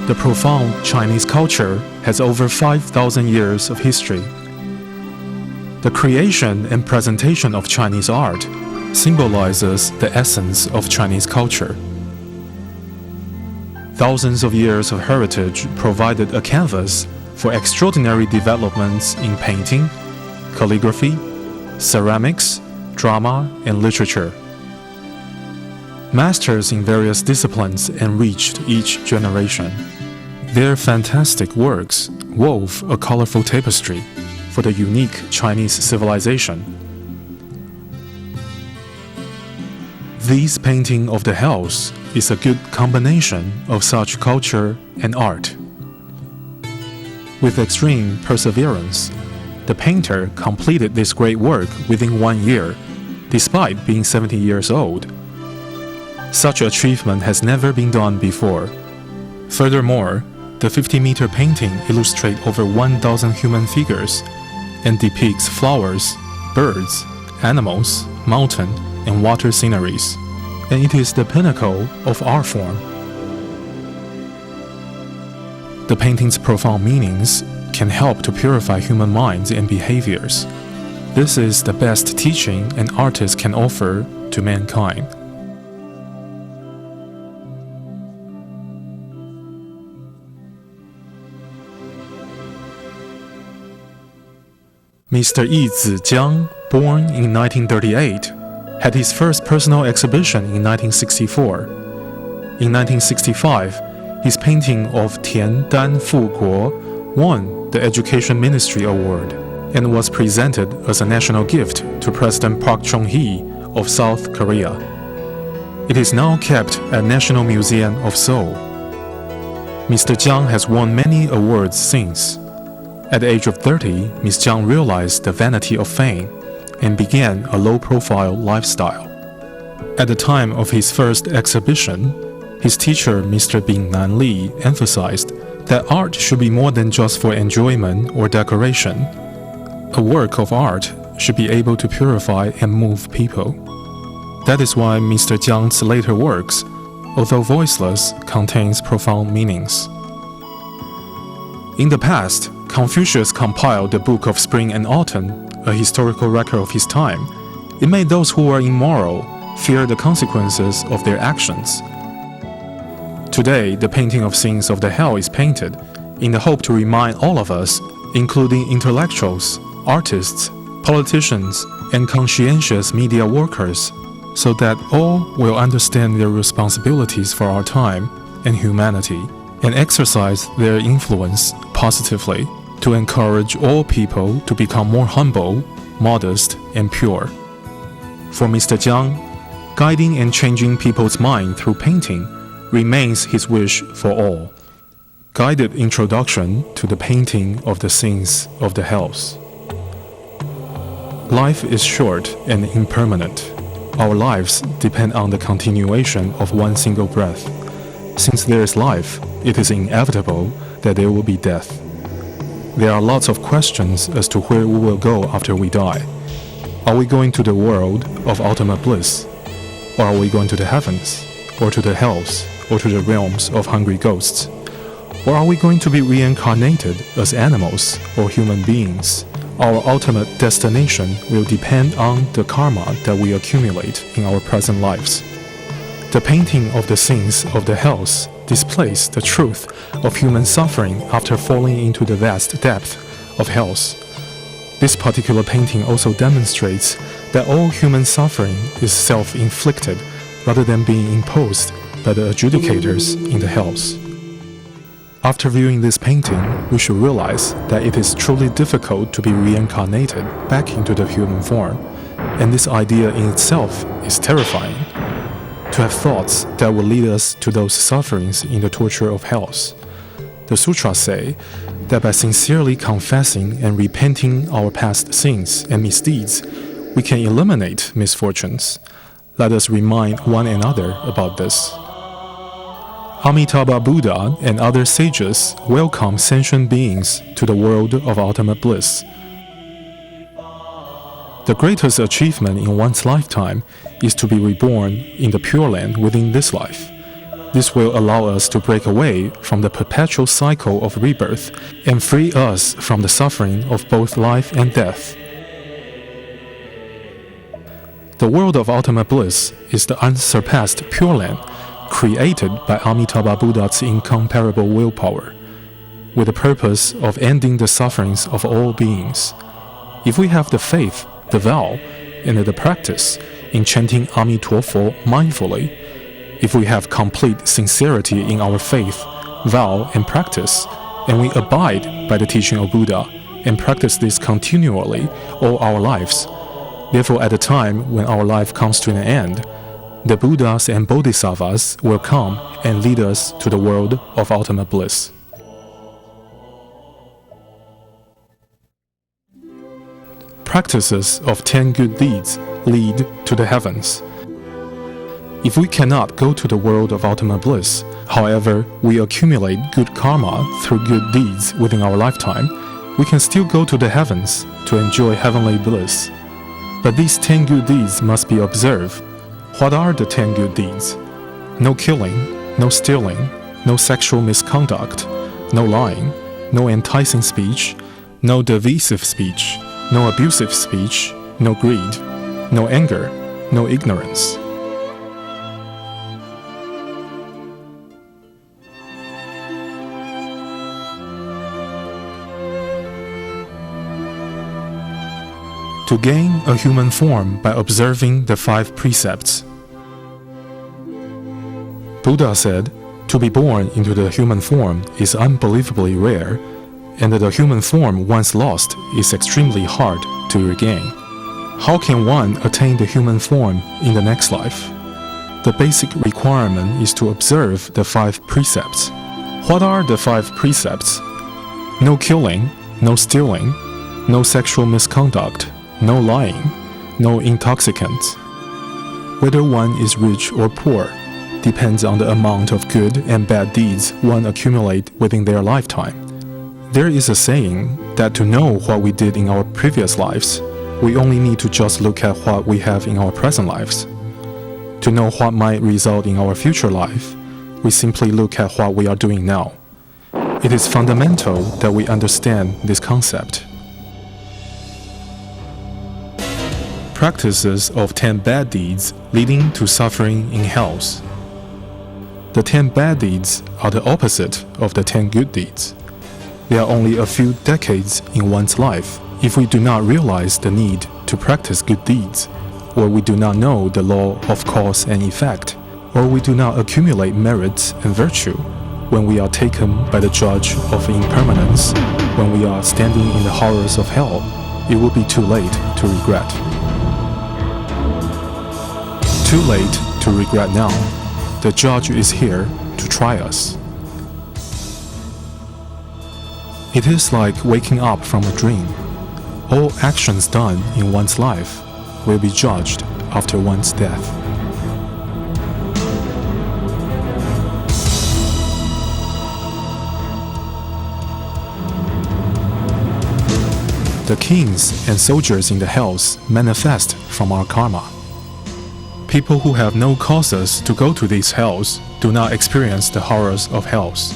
The profound Chinese culture has over 5,000 years of history. The creation and presentation of Chinese art symbolizes the essence of Chinese culture. Thousands of years of heritage provided a canvas for extraordinary developments in painting, calligraphy, ceramics, drama, and literature. Masters in various disciplines enriched each generation. Their fantastic works wove a colorful tapestry for the unique Chinese civilization. This painting of the hells is a good combination of such culture and art. With extreme perseverance, the painter completed this great work within 1 year, despite being 70 years old. Such achievement has never been done before. Furthermore, the 50-meter painting illustrates over 1,000 human figures and depicts flowers, birds, animals, mountain, and water sceneries, and it is the pinnacle of art form. The painting's profound meanings can help to purify human minds and behaviors. This is the best teaching an artist can offer to mankind. Mr. Yi Zijiang, born in 1938, had his first personal exhibition in 1964. In 1965, his painting of Tian Dan Fu Guo won the Education Ministry Award and was presented as a national gift to President Park Chung-hee of South Korea. It is now kept at National Museum of Seoul. Mr. Jiang has won many awards since. At the age of 30, Ms. Jiang realized the vanity of fame and began a low-profile lifestyle. At the time of his first exhibition, his teacher, Mr. Bing Nan Li, emphasized that art should be more than just for enjoyment or decoration. A work of art should be able to purify and move people. That is why Mr. Jiang's later works, although voiceless, contains profound meanings. In the past, Confucius compiled the Book of Spring and Autumn, a historical record of his time. It made those who were immoral fear the consequences of their actions. Today, the painting of scenes of the hell is painted in the hope to remind all of us, including intellectuals, artists, politicians, and conscientious media workers, so that all will understand their responsibilities for our time and humanity, and exercise their influence positively to encourage all people to become more humble, modest, and pure. For Mr. Jiang, guiding and changing people's mind through painting remains his wish for all. Guided introduction to the painting of the scenes of the hells. Life is short and impermanent. Our lives depend on the continuation of one single breath. Since there is life, it is inevitable that there will be death. There are lots of questions as to where we will go after we die. Are we going to the world of ultimate bliss? Or are we going to the heavens? Or to the hells? Or to the realms of hungry ghosts? Or are we going to be reincarnated as animals or human beings? Our ultimate destination will depend on the karma that we accumulate in our present lives. The painting of the scenes of the hells displays the truth of human suffering after falling into the vast depth of hells. This particular painting also demonstrates that all human suffering is self-inflicted rather than being imposed by the adjudicators in the hells. After viewing this painting, we should realize that it is truly difficult to be reincarnated back into the human form, and this idea in itself is terrifying. To have thoughts that will lead us to those sufferings in the torture of hells. The sutras say that by sincerely confessing and repenting our past sins and misdeeds, we can eliminate misfortunes. Let us remind one another about this. Amitabha Buddha and other sages welcome sentient beings to the world of ultimate bliss. The greatest achievement in one's lifetime is to be reborn in the Pure Land within this life. This will allow us to break away from the perpetual cycle of rebirth and free us from the suffering of both life and death. The world of ultimate bliss is the unsurpassed Pure Land, created by Amitabha Buddha's incomparable willpower, with the purpose of ending the sufferings of all beings. If we have the faith, the vow, and the practice in chanting Amitofo mindfully, if we have complete sincerity in our faith, vow, and practice, and we abide by the teaching of Buddha and practice this continually all our lives, therefore at the time when our life comes to an end, the Buddhas and Bodhisattvas will come and lead us to the world of ultimate bliss. Practices of 10 good deeds lead to the heavens. If we cannot go to the world of ultimate bliss, however, we accumulate good karma through good deeds within our lifetime, we can still go to the heavens to enjoy heavenly bliss. But these 10 good deeds must be observed. What are the 10 good deeds? No killing, no stealing, no sexual misconduct, no lying, no enticing speech, no derisive speech, no abusive speech, no greed, no anger, no ignorance. To gain a human form by observing the 5 precepts. Buddha said, to be born into the human form is unbelievably rare, and that the human form once lost is extremely hard to regain. How can one attain the human form in the next life? The basic requirement is to observe the 5 precepts. What are the 5 precepts? No killing, no stealing, no sexual misconduct, no lying, no intoxicants. Whether one is rich or poor depends on the amount of good and bad deeds one accumulate within their lifetime. There is a saying that to know what we did in our previous lives, we only need to just look at what we have in our present lives. To know what might result in our future life, we simply look at what we are doing now. It is fundamental that we understand this concept. Practices of 10 bad deeds leading to suffering in hells. The 10 bad deeds are the opposite of the 10 good deeds. There are only a few decades in one's life if we do not realize the need to practice good deeds, or we do not know the law of cause and effect, or we do not accumulate merits and virtue. When we are taken by the judge of impermanence, when we are standing in the horrors of hell, it will be too late to regret. Too late to regret now. The judge is here to try us. It is like waking up from a dream. All actions done in one's life will be judged after one's death. The kings and soldiers in the hells manifest from our karma. People who have no causes to go to these hells do not experience the horrors of hells.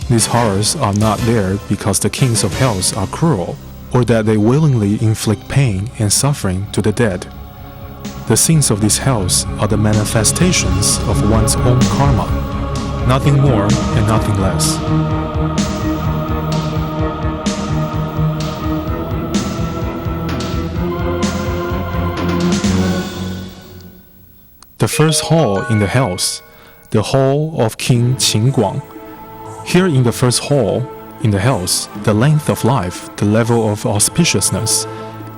These horrors are not there because the kings of hells are cruel, or that they willingly inflict pain and suffering to the dead. The sins of these hells are the manifestations of one's own karma, nothing more and nothing less. The first hall in the hells, the hall of King Qin Guang. Here in the first hall in the hells, the length of life, the level of auspiciousness,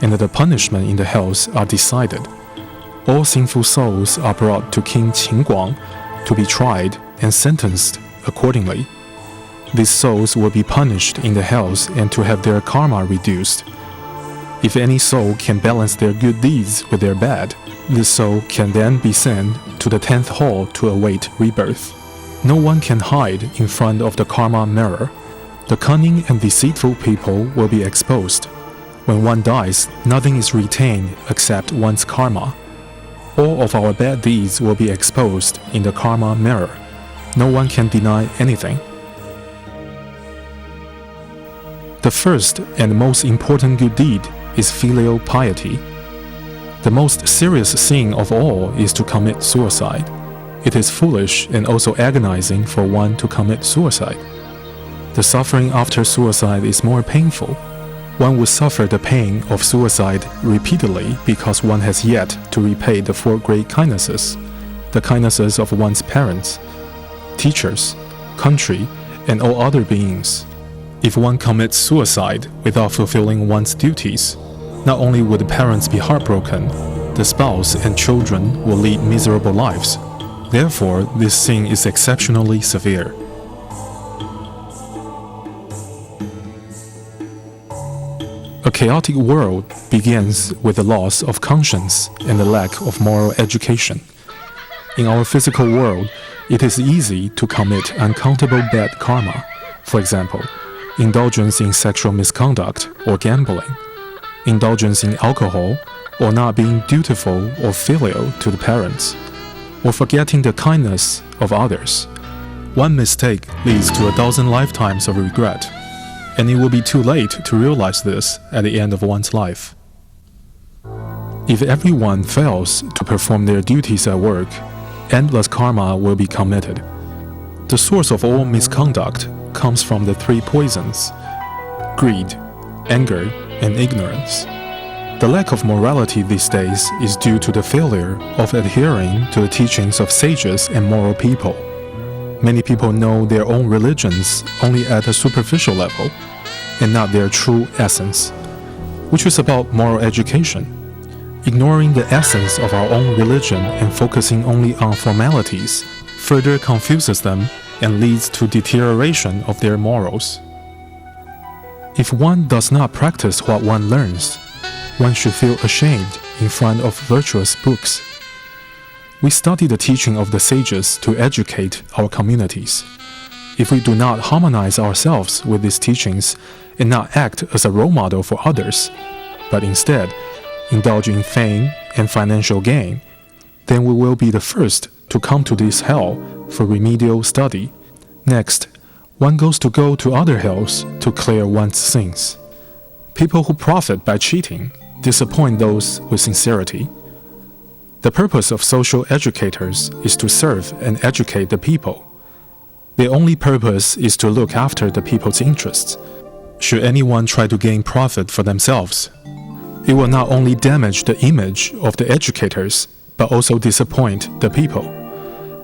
and the punishment in the hells are decided. All sinful souls are brought to King Qin Guang to be tried and sentenced accordingly. These souls will be punished in the hells and to have their karma reduced. If any soul can balance their good deeds with their bad, this soul can then be sent to the 10th hall to await rebirth. No one can hide in front of the karma mirror. The cunning and deceitful people will be exposed. When one dies, nothing is retained except one's karma. All of our bad deeds will be exposed in the karma mirror. No one can deny anything. The first and most important good deed is filial piety. The most serious sin of all is to commit suicide. It is foolish and also agonizing for one to commit suicide. The suffering after suicide is more painful. One would suffer the pain of suicide repeatedly because one has yet to repay the four great kindnesses, the kindnesses of one's parents, teachers, country, and all other beings. If one commits suicide without fulfilling one's duties, not only would the parents be heartbroken, the spouse and children will lead miserable lives. Therefore, this sin is exceptionally severe. A chaotic world begins with the loss of conscience and the lack of moral education. In our physical world, it is easy to commit uncountable bad karma. For example, indulgence in sexual misconduct or gambling, indulgence in alcohol, or not being dutiful or filial to the parents, or forgetting the kindness of others. One mistake leads to 1,000 lifetimes of regret, and it will be too late to realize this at the end of one's life. If everyone fails to perform their duties at work, endless karma will be committed. The source of all misconduct comes from the three poisons: greed, anger, and ignorance. The lack of morality these days is due to the failure of adhering to the teachings of sages and moral people. Many people know their own religions only at a superficial level, and not their true essence, which is about moral education. Ignoring the essence of our own religion and focusing only on formalities further confuses them and leads to deterioration of their morals. If one does not practice what one learns, one should feel ashamed in front of virtuous books. We study the teaching of the sages to educate our communities. If we do not harmonize ourselves with these teachings and not act as a role model for others, but instead indulge in fame and financial gain, then we will be the first to come to this hell for remedial study. Next, one goes to other hells to clear one's sins. People who profit by cheating disappoint those with sincerity. The purpose of social educators is to serve and educate the people. Their only purpose is to look after the people's interests. Should anyone try to gain profit for themselves, it will not only damage the image of the educators, but also disappoint the people.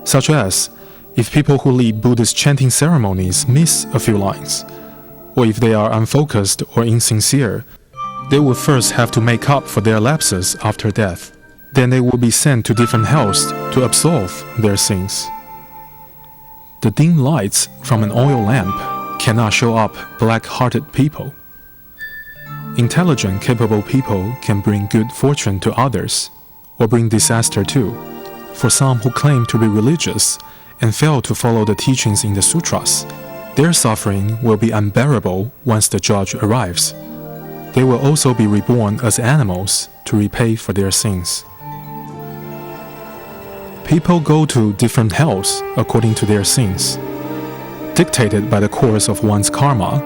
Such as, if people who lead Buddhist chanting ceremonies miss a few lines, or if they are unfocused or insincere, they will first have to make up for their lapses after death. Then they will be sent to different hells to absolve their sins. The dim lights from an oil lamp cannot show up black-hearted people. Intelligent, capable people can bring good fortune to others, or bring disaster too. For some who claim to be religious and fail to follow the teachings in the sutras, their suffering will be unbearable once the judge arrives. They will also be reborn as animals to repay for their sins. People go to different hells according to their sins. Dictated by the course of one's karma,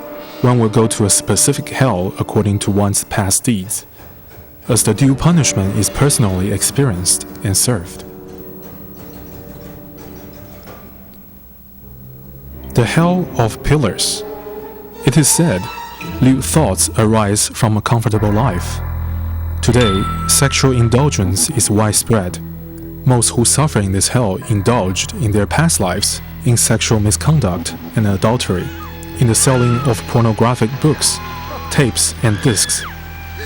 one will go to a specific hell according to one's past deeds, as the due punishment is personally experienced and served. The hell of pillars. It is said, lewd thoughts arise from a comfortable life. Today, sexual indulgence is widespread. Most who suffer in this hell indulged in their past lives in sexual misconduct and adultery, in the selling of pornographic books, tapes, and discs,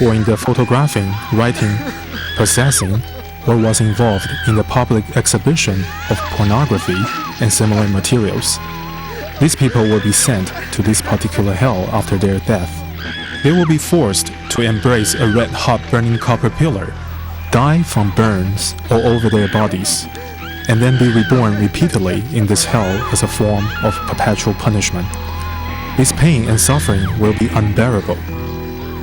or in the photographing, writing, possessing, or was involved in the public exhibition of pornography and similar materials. These people will be sent to this particular hell after their death. They will be forced to embrace a red-hot burning copper pillar, die from burns all over their bodies, and then be reborn repeatedly in this hell as a form of perpetual punishment. This pain and suffering will be unbearable.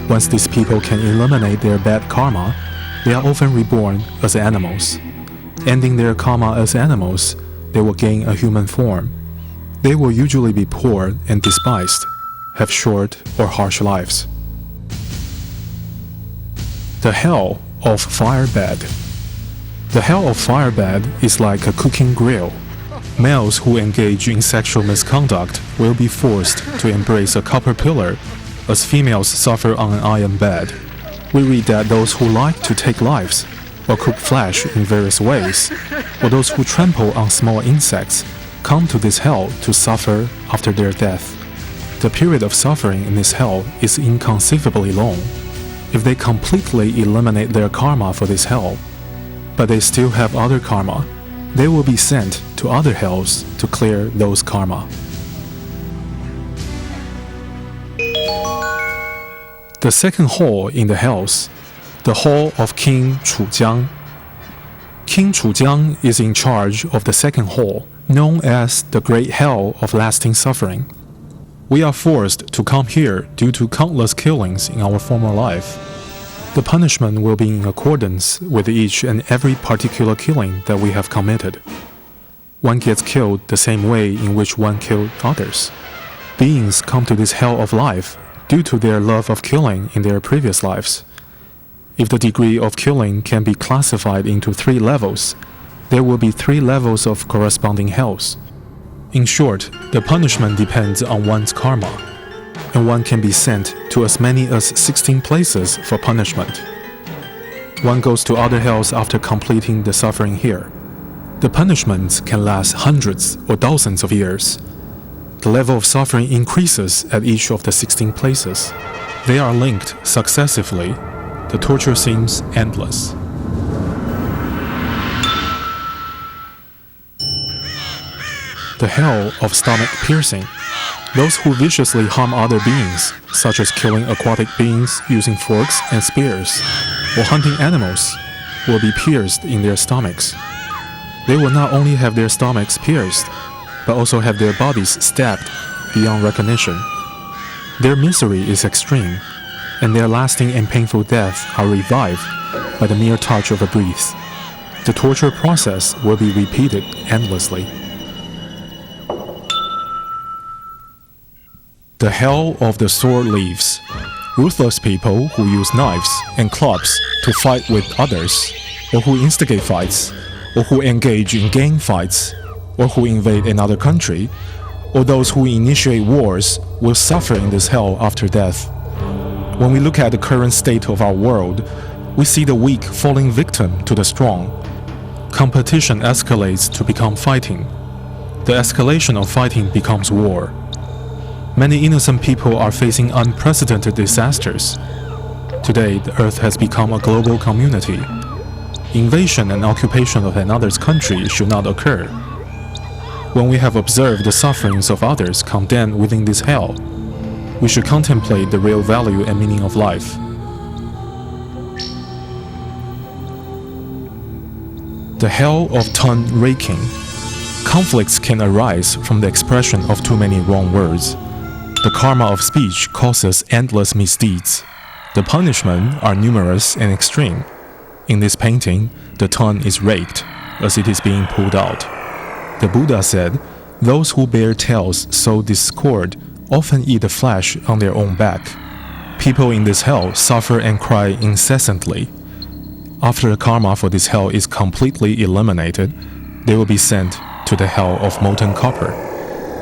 Once these people can eliminate their bad karma, They are often reborn as animals. Ending their karma as animals, they will gain a human form. They will usually be poor and despised, have short or harsh lives. The Hell of Firebed. The Hell of Firebed is like a cooking grill. Males who engage in sexual misconduct will be forced to embrace a copper pillar, as females suffer on an iron bed. We read that those who like to take lives, or cook flesh in various ways, or those who trample on small insects, come to this hell to suffer after their death. The period of suffering in this hell is inconceivably long. If they completely eliminate their karma for this hell, but they still have other karma, they will be sent to other hells to clear those karma. The second hall in the hells, the Hall of King Chujiang. King Chujiang is in charge of the second hall, known as the Great Hell of Lasting Suffering. We are forced to come here due to countless killings in our former life. The punishment will be in accordance with each and every particular killing that we have committed. One gets killed the same way in which one killed others. Beings come to this hell of life due to their love of killing in their previous lives. If the degree of killing can be classified into 3 levels, there will be 3 levels of corresponding hells. In short, the punishment depends on one's karma, and one can be sent to as many as 16 places for punishment. One goes to other hells after completing the suffering here. The punishments can last hundreds or thousands of years. The level of suffering increases at each of the 16 places. They are linked successively. The torture seems endless. The Hell of Stomach Piercing. Those who viciously harm other beings, such as killing aquatic beings using forks and spears, or hunting animals, will be pierced in their stomachs. They will not only have their stomachs pierced, but also have their bodies stabbed beyond recognition. Their misery is extreme, and their lasting and painful death are revived by the mere touch of a breeze. The torture process will be repeated endlessly. The Hell of the Sword Leaves. Ruthless people who use knives and clubs to fight with others, or who instigate fights, or who engage in gang fights, or who invade another country, or those who initiate wars will suffer in this hell after death. When we look at the current state of our world, we see the weak falling victim to the strong. Competition escalates to become fighting. The escalation of fighting becomes war. Many innocent people are facing unprecedented disasters. Today, the earth has become a global community. Invasion and occupation of another's country should not occur. When we have observed the sufferings of others condemned within this hell, we should contemplate the real value and meaning of life. The Hell of Tongue Raking. Conflicts can arise from the expression of too many wrong words. The karma of speech causes endless misdeeds. The punishments are numerous and extreme. In this painting, the tongue is raked as it is being pulled out. The Buddha said, "Those who bear tales sow discord often eat the flesh on their own back." People in this hell suffer and cry incessantly. After the karma for this hell is completely eliminated, they will be sent to the hell of molten copper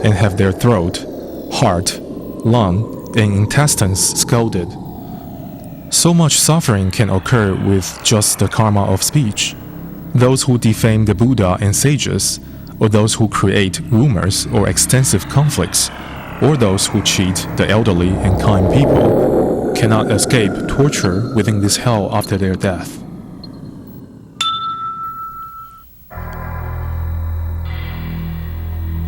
and have their throat, heart, lung, and intestines scalded. So much suffering can occur with just the karma of speech. Those who defame the Buddha and sages, or those who create rumors or extensive conflicts, or those who cheat the elderly and kind people, cannot escape torture within this hell after their death.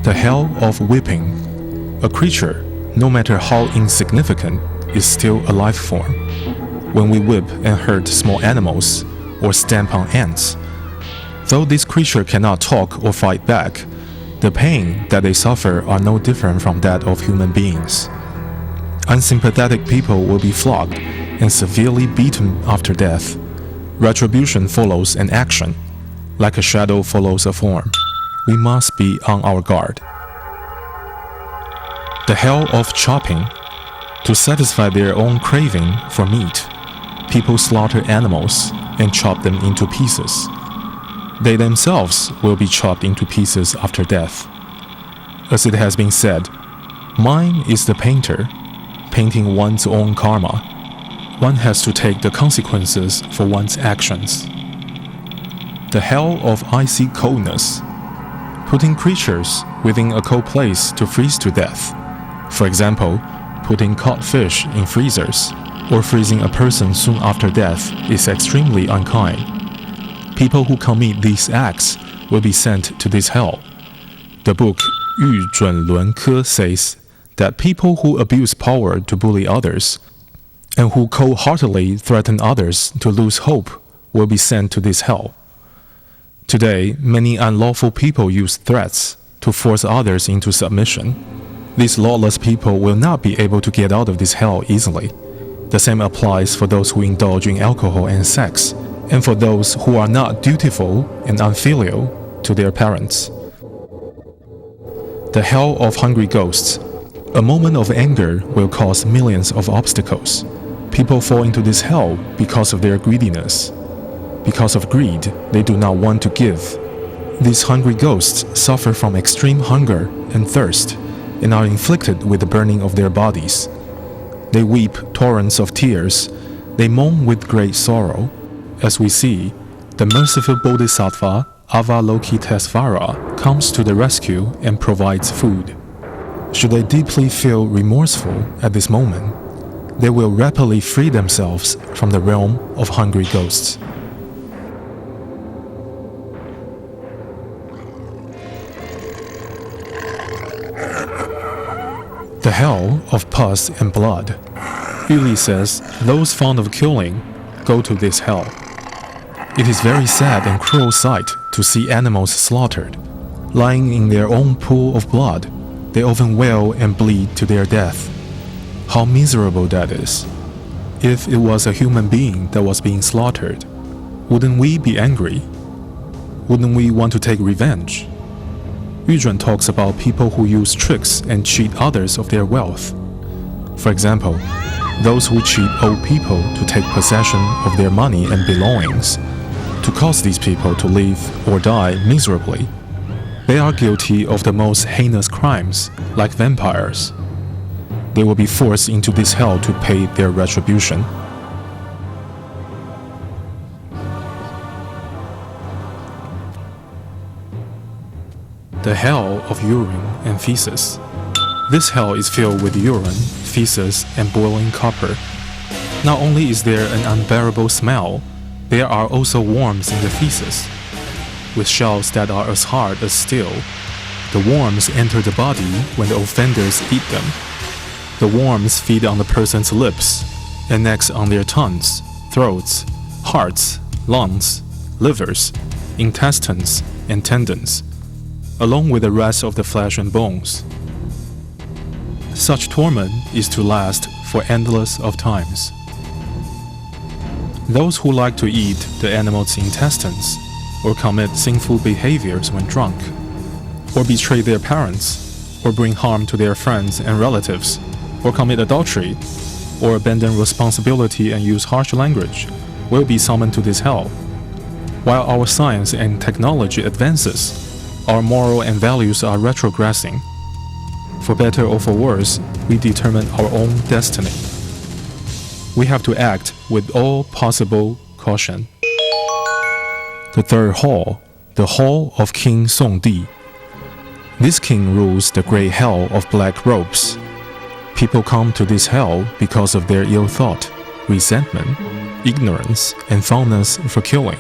The Hell of Whipping. A creature, no matter how insignificant, is still a life form. When we whip and hurt small animals, or stamp on ants, though this creature cannot talk or fight back, the pain that they suffer are no different from that of human beings. Unsympathetic people will be flogged and severely beaten after death. Retribution follows an action, like a shadow follows a form. We must be on our guard. The hell of chopping. To satisfy their own craving for meat, people slaughter animals and chop them into pieces. They themselves will be chopped into pieces after death. As it has been said, mine is the painter, painting one's own karma. One has to take the consequences for one's actions. The hell of icy coldness. Putting creatures within a cold place to freeze to death. For example, putting caught fish in freezers or freezing a person soon after death is extremely unkind. People who commit these acts will be sent to this hell. The book Yu Zun Lun Ke says that people who abuse power to bully others and who cold-heartedly threaten others to lose hope will be sent to this hell. Today, many unlawful people use threats to force others into submission. These lawless people will not be able to get out of this hell easily. The same applies for those who indulge in alcohol and sex, and for those who are not dutiful and unfilial to their parents. The hell of hungry ghosts. A moment of anger will cause millions of obstacles. People fall into this hell because of their greediness. Because of greed, they do not want to give. These hungry ghosts suffer from extreme hunger and thirst and are inflicted with the burning of their bodies. They weep torrents of tears. They moan with great sorrow. As we see, the merciful Bodhisattva Avalokitesvara comes to the rescue and provides food. Should they deeply feel remorseful at this moment, they will rapidly free themselves from the realm of hungry ghosts. The hell of pus and blood. Yu Li says those fond of killing go to this hell. It is very sad and cruel sight to see animals slaughtered. Lying in their own pool of blood, they often wail and bleed to their death. How miserable that is. If it was a human being that was being slaughtered, wouldn't we be angry? Wouldn't we want to take revenge? Yu Zhuan talks about people who use tricks and cheat others of their wealth. For example, those who cheat old people to take possession of their money and belongings, to cause these people to live or die miserably. They are guilty of the most heinous crimes, like vampires. They will be forced into this hell to pay their retribution. The hell of urine and feces. This hell is filled with urine, feces, and boiling copper. Not only is there an unbearable smell, there are also worms in the feces, with shells that are as hard as steel. The worms enter the body when the offenders eat them. The worms feed on the person's lips and next on their tongues, throats, hearts, lungs, livers, intestines, and tendons, along with the rest of the flesh and bones. Such torment is to last for endless of times. Those who like to eat the animal's intestines, or commit sinful behaviors when drunk, or betray their parents, or bring harm to their friends and relatives, or commit adultery, or abandon responsibility and use harsh language, will be summoned to this hell. While our science and technology advances, our moral and values are retrogressing. For better or for worse, we determine our own destiny. We have to act with all possible caution. The third hall, the Hall of King Songdi. This king rules the great hell of black robes. People come to this hell because of their ill thought, resentment, ignorance, and fondness for killing.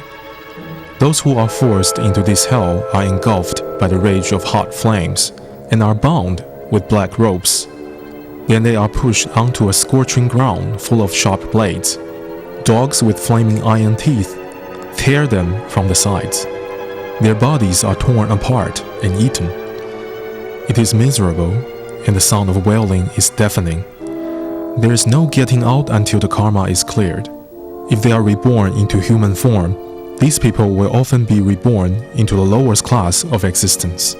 Those who are forced into this hell are engulfed by the rage of hot flames and are bound with black ropes. Then they are pushed onto a scorching ground full of sharp blades. Dogs with flaming iron teeth tear them from the sides. Their bodies are torn apart and eaten. It is miserable, and the sound of wailing is deafening. There is no getting out until the karma is cleared, If they are reborn into human form, these people will often be reborn into the lowest class of existence,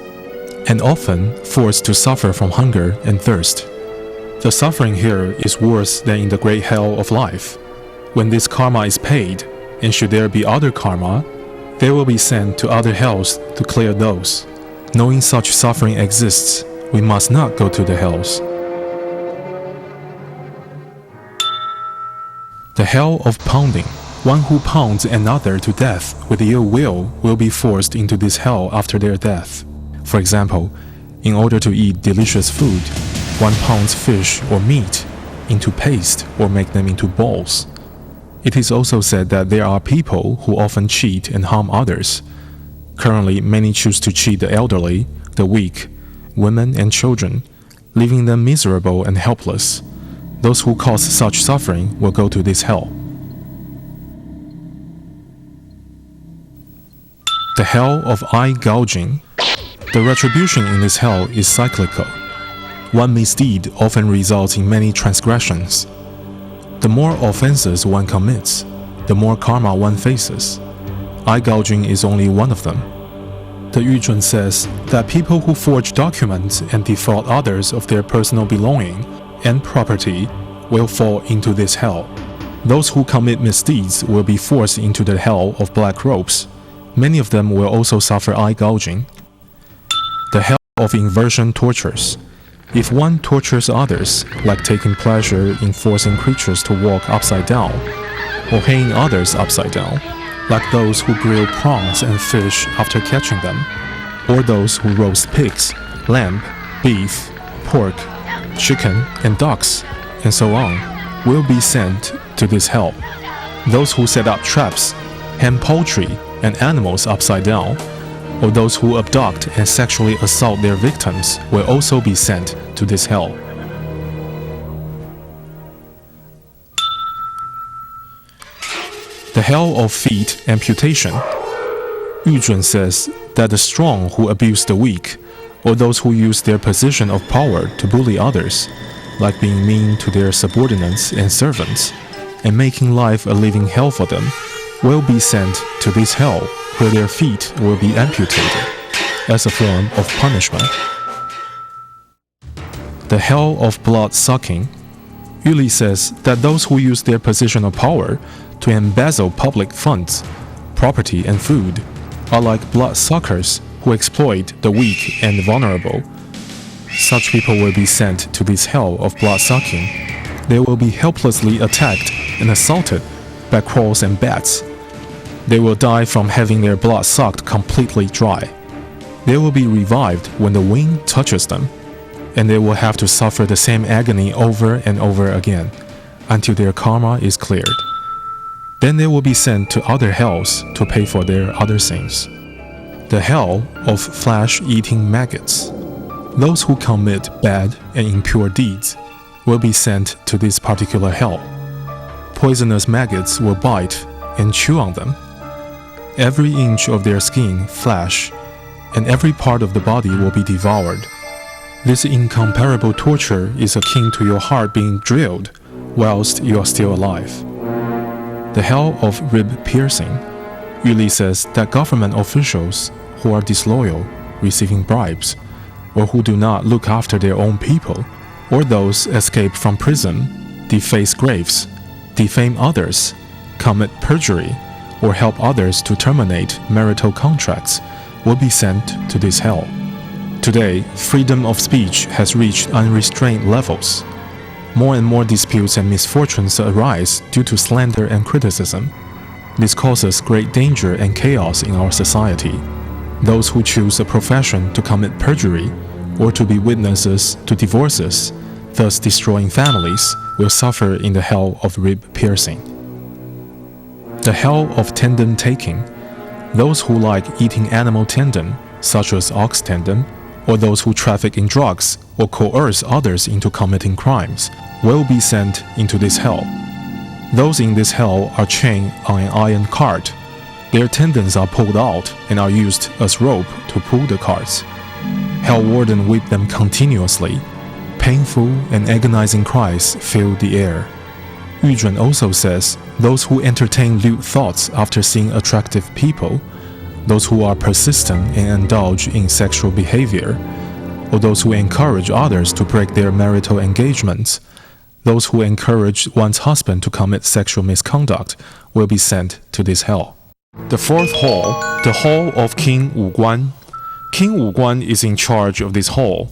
and often forced to suffer from hunger and thirst. The suffering here is worse than in the great hell of life. When this karma is paid, and should there be other karma, they will be sent to other hells to clear those. Knowing such suffering exists, we must not go to the hells. The hell of pounding. One who pounds another to death with ill will be forced into this hell after their death. For example, in order to eat delicious food, one pounds fish or meat into paste or make them into balls. It is also said that there are people who often cheat and harm others. Currently, many choose to cheat the elderly, the weak, women and children, leaving them miserable and helpless. Those who cause such suffering will go to this hell. The hell of eye gouging. The retribution in this hell is cyclical. One misdeed often results in many transgressions. The more offenses one commits, the more karma one faces. Eye gouging is only one of them. The Yuzhun says that people who forge documents and defraud others of their personal belonging and property will fall into this hell. Those who commit misdeeds will be forced into the hell of black ropes. Many of them will also suffer eye gouging. The hell of inversion tortures. If one tortures others, like taking pleasure in forcing creatures to walk upside down, or hanging others upside down, like those who grill prawns and fish after catching them, or those who roast pigs, lamb, beef, pork, chicken, and ducks, and so on, will be sent to this hell. Those who set up traps, hang poultry and animals upside down, or those who abduct and sexually assault their victims will also be sent to this hell. The hell of feet amputation. Yuzhun says that the strong who abuse the weak, or those who use their position of power to bully others, like being mean to their subordinates and servants, and making life a living hell for them, will be sent to this hell where their feet will be amputated as a form of punishment. The hell of blood sucking. Yuli says that those who use their position of power to embezzle public funds, property, and food are like blood suckers who exploit the weak and vulnerable. Such people will be sent to this hell of blood sucking. They will be helplessly attacked and assaulted by crows and bats. They will die from having their blood sucked completely dry. They will be revived when the wind touches them, and they will have to suffer the same agony over and over again until their karma is cleared. Then they will be sent to other hells to pay for their other sins. The hell of flesh-eating maggots. Those who commit bad and impure deeds will be sent to this particular hell. Poisonous maggots will bite and chew on them. Every inch of their skin, flesh, and every part of the body will be devoured. This incomparable torture is akin to your heart being drilled whilst you are still alive. The hell of rib piercing. Yuli says that government officials who are disloyal, receiving bribes, or who do not look after their own people, or those escaped from prison, deface graves, defame others, commit perjury, or help others to terminate marital contracts, will be sent to this hell. Today, freedom of speech has reached unrestrained levels. More and more disputes and misfortunes arise due to slander and criticism. This causes great danger and chaos in our society. Those who choose a profession to commit perjury or to be witnesses to divorces, thus destroying families, will suffer in the hell of rib piercing. The hell of tendon taking. Those who like eating animal tendon, such as ox tendon, or those who traffic in drugs or coerce others into committing crimes, will be sent into this hell. Those in this hell are chained on an iron cart. Their tendons are pulled out and are used as rope to pull the carts. Hell warden whip them continuously. Painful and agonizing cries fill the air. Yuzhun also says those who entertain lewd thoughts after seeing attractive people, those who are persistent and indulge in sexual behavior, or those who encourage others to break their marital engagements, those who encourage one's husband to commit sexual misconduct will be sent to this hell. The fourth hall, the hall of King Wu Guan. King Wu Guan is in charge of this hall.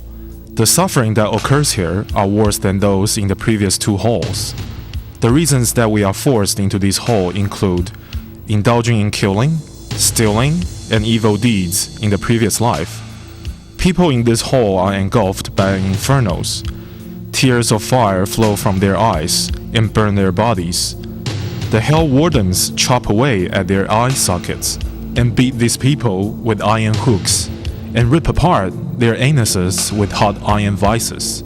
The suffering that occurs here are worse than those in the previous two halls. The reasons that we are forced into this hall include indulging in killing, stealing, and evil deeds in the previous life. People in this hall are engulfed by infernos. Tears of fire flow from their eyes and burn their bodies. The hell wardens chop away at their eye sockets and beat these people with iron hooks and rip apart their anuses with hot iron vices.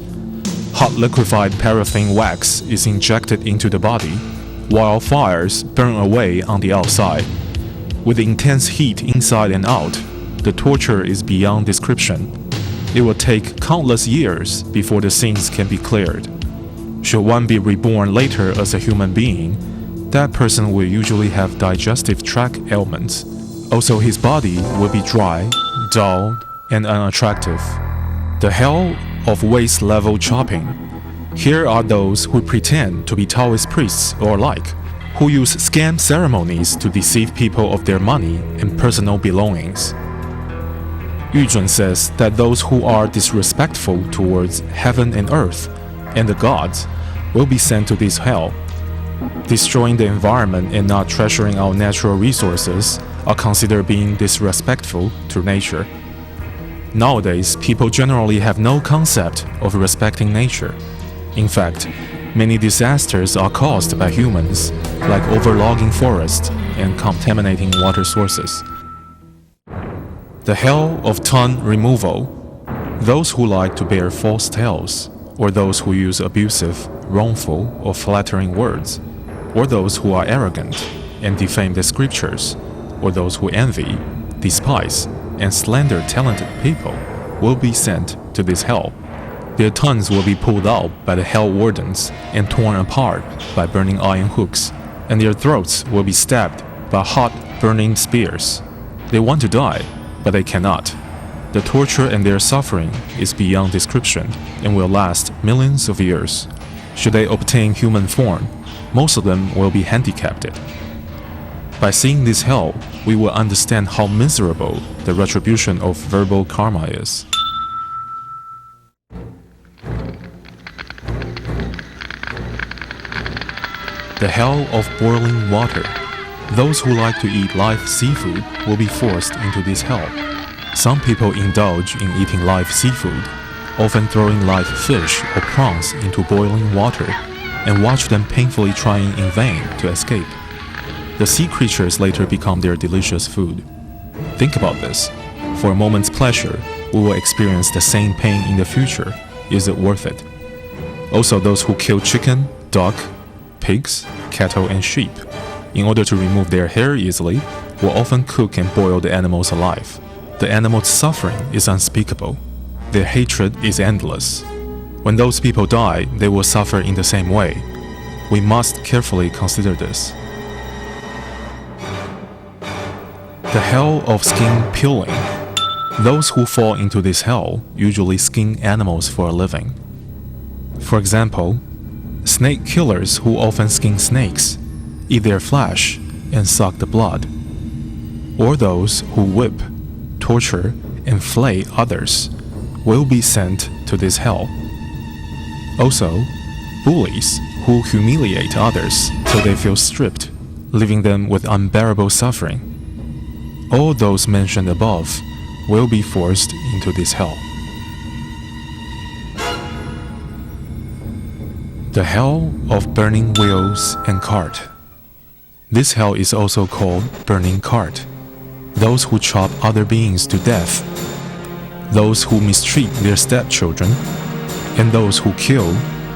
Hot liquefied paraffin wax is injected into the body, while fires burn away on the outside. With intense heat inside and out, the torture is beyond description. It will take countless years before the sins can be cleared. Should one be reborn later as a human being, that person will usually have digestive tract ailments. Also, his body will be dry, dull, and unattractive. The hell of waist-level chopping. Here are those who pretend to be Taoist priests or like, who use scam ceremonies to deceive people of their money and personal belongings. Yu Zhun says that those who are disrespectful towards heaven and earth and the gods will be sent to this hell. Destroying the environment and not treasuring our natural resources are considered being disrespectful to nature. Nowadays, people generally have no concept of respecting nature. In fact, many disasters are caused by humans, like overlogging forests and contaminating water sources. The hell of tongue removal. Those who like to bear false tales, or those who use abusive, wrongful, or flattering words, or those who are arrogant and defame the scriptures, or those who envy, despise, and slander talented people will be sent to this hell. Their tongues will be pulled out by the hell wardens and torn apart by burning iron hooks, and their throats will be stabbed by hot, burning spears. They want to die, but they cannot. The torture and their suffering is beyond description and will last millions of years. Should they obtain human form, most of them will be handicapped. By seeing this hell, we will understand how miserable the retribution of verbal karma is. The hell of boiling water. Those who like to eat live seafood will be forced into this hell. Some people indulge in eating live seafood, often throwing live fish or prawns into boiling water, and watch them painfully trying in vain to escape. The sea creatures later become their delicious food. Think about this. For a moment's pleasure, we will experience the same pain in the future. Is it worth it? Also, those who kill chicken, duck, pigs, cattle, and sheep, in order to remove their hair easily, will often cook and boil the animals alive. The animals' suffering is unspeakable. Their hatred is endless. When those people die, they will suffer in the same way. We must carefully consider this. The hell of skin peeling. Those who fall into this hell usually skin animals for a living. For example, snake killers who often skin snakes, eat their flesh, and suck the blood. Or those who whip, torture, and flay others will be sent to this hell. Also, bullies who humiliate others till they feel stripped, leaving them with unbearable suffering. All those mentioned above will be forced into this hell. The hell of burning wheels and cart. This hell is also called burning cart. Those who chop other beings to death, those who mistreat their stepchildren, and those who kill,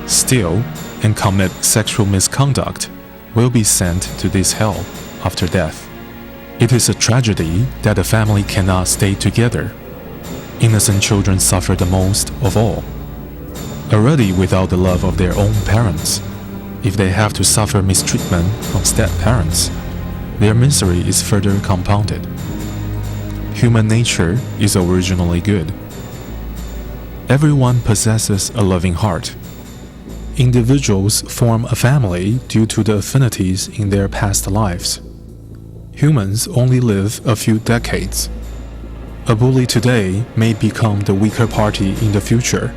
steal, and commit sexual misconduct will be sent to this hell after death. It is a tragedy that a family cannot stay together. Innocent children suffer the most of all. Already without the love of their own parents, If they have to suffer mistreatment from step-parents, their misery is further compounded. Human nature is originally good. Everyone possesses a loving heart. Individuals form a family due to the affinities in their past lives. Humans only live a few decades. A bully today may become the weaker party in the future.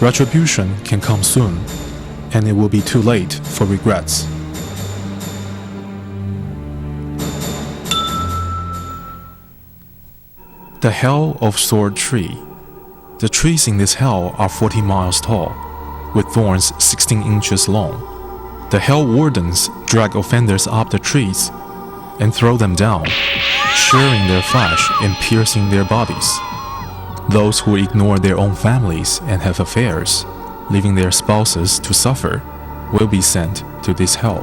Retribution can come soon, and it will be too late for regrets. The Hell of Sword Tree. The trees in this hell are 40 miles tall, with thorns 16 inches long. The hell wardens drag offenders up the trees and throw them down, shearing their flesh and piercing their bodies. Those who ignore their own families and have affairs, leaving their spouses to suffer, will be sent to this hell.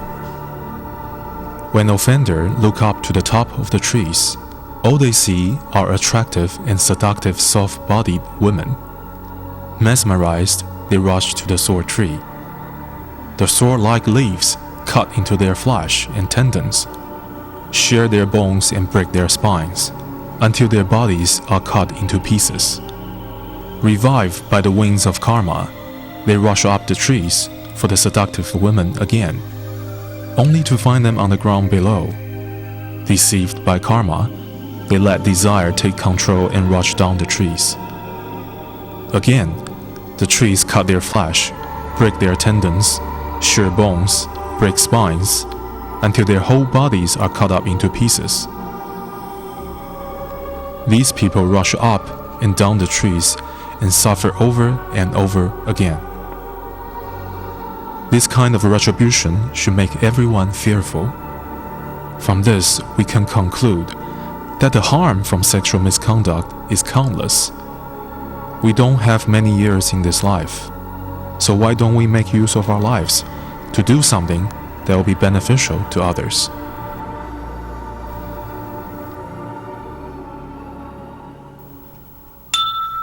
When offenders look up to the top of the trees, all they see are attractive and seductive soft-bodied women. Mesmerized, they rush to the sword tree. The sword-like leaves cut into their flesh and tendons, shear their bones and break their spines, until their bodies are cut into pieces. Revived by the winds of karma, they rush up the trees for the seductive women again, only to find them on the ground below. Deceived by karma, they let desire take control and rush down the trees. Again, the trees cut their flesh, break their tendons, shear bones, break spines, until their whole bodies are cut up into pieces. These people rush up and down the trees and suffer over and over again. This kind of retribution should make everyone fearful. From this, we can conclude that the harm from sexual misconduct is countless. We don't have many years in this life, so why don't we make use of our lives to do something that will be beneficial to others?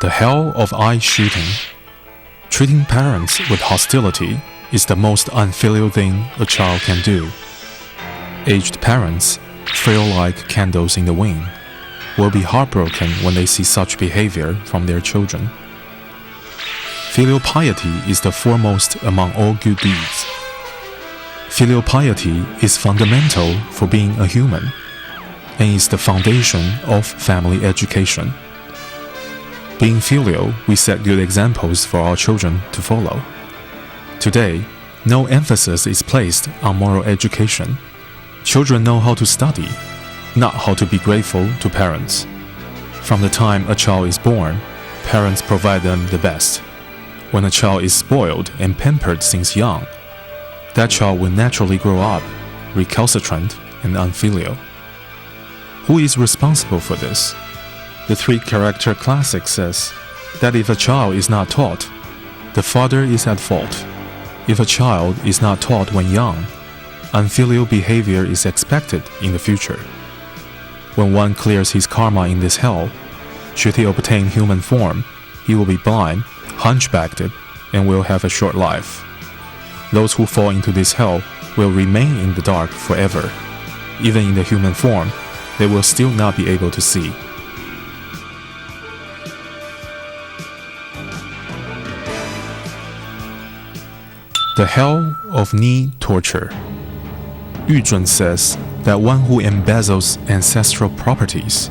The hell of eye shooting. Treating parents with hostility is the most unfilial thing a child can do. Aged parents, frail like candles in the wind, will be heartbroken when they see such behavior from their children. Filial piety is the foremost among all good deeds. Filial piety is fundamental for being a human, and is the foundation of family education. Being filial, we set good examples for our children to follow. Today, no emphasis is placed on moral education. Children know how to study, not how to be grateful to parents. From the time a child is born, parents provide them the best. When a child is spoiled and pampered since young, that child will naturally grow up recalcitrant and unfilial. Who is responsible for this? The three-character classic says that if a child is not taught, the father is at fault. If a child is not taught when young, unfilial behavior is expected in the future. When one clears his karma in this hell, should he obtain human form, he will be blind, hunchbacked, and will have a short life. Those who fall into this hell will remain in the dark forever. Even in the human form, they will still not be able to see. The hell of knee torture. Yu Zhun says that one who embezzles ancestral properties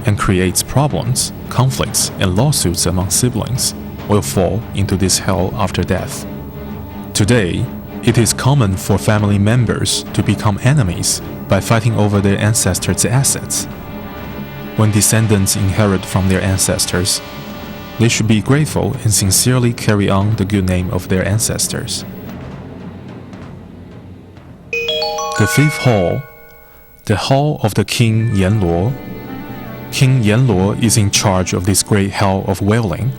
and creates problems, conflicts, and lawsuits among siblings will fall into this hell after death. Today, it is common for family members to become enemies by fighting over their ancestors' assets. When descendants inherit from their ancestors, they should be grateful and sincerely carry on the good name of their ancestors. The fifth hall, the hall of the King Yanluo. King Yanluo is in charge of this great hell of wailing.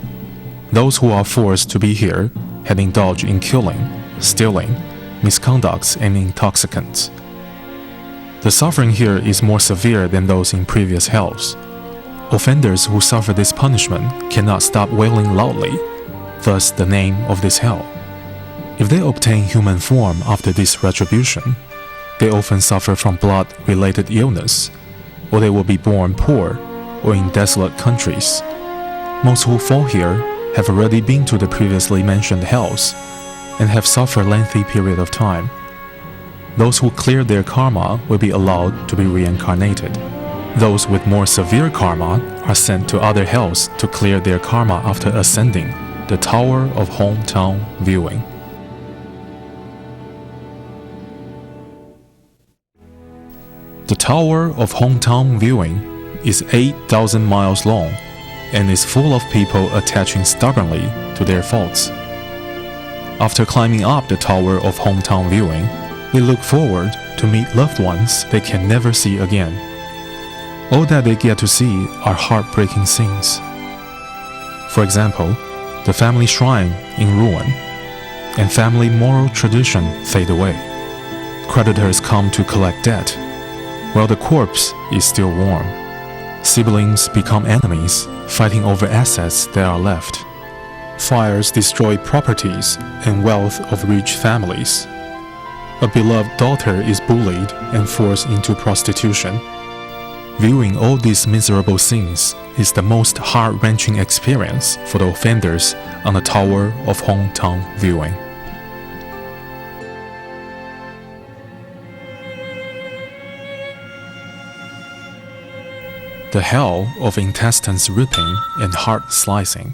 Those who are forced to be here had indulged in killing, stealing, misconducts, and intoxicants. The suffering here is more severe than those in previous hells. Offenders who suffer this punishment cannot stop wailing loudly, thus the name of this hell. If they obtain human form after this retribution, they often suffer from blood-related illness, or they will be born poor or in desolate countries. Most who fall here have already been to the previously mentioned hells and have suffered a lengthy period of time. Those who clear their karma will be allowed to be reincarnated. Those with more severe karma are sent to other hells to clear their karma after ascending the Tower of Hometown Viewing. The Tower of Hometown Viewing is 8,000 miles long and is full of people attaching stubbornly to their faults. After climbing up the Tower of Hometown Viewing, they look forward to meet loved ones they can never see again. All that they get to see are heartbreaking scenes. For example, the family shrine in ruin, and family moral tradition fade away. Creditors come to collect debt, while the corpse is still warm. Siblings become enemies, fighting over assets that are left. Fires destroy properties and wealth of rich families. A beloved daughter is bullied and forced into prostitution. Viewing all these miserable scenes is the most heart-wrenching experience for the offenders on the Tower of Hometown Viewing. The hell of intestines ripping and heart slicing.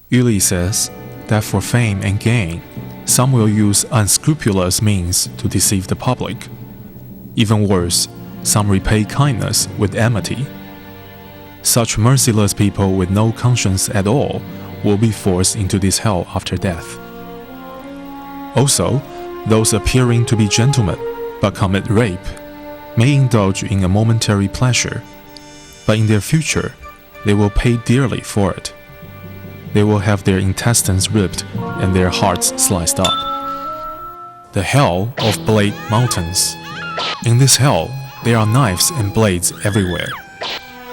Yuli says that for fame and gain, some will use unscrupulous means to deceive the public. Even worse, some repay kindness with enmity. Such merciless people with no conscience at all will be forced into this hell after death. Also, those appearing to be gentlemen but commit rape may indulge in a momentary pleasure, but in their future, they will pay dearly for it. They will have their intestines ripped and their hearts sliced up. The Hell of Blade Mountains. In this hell, there are knives and blades everywhere.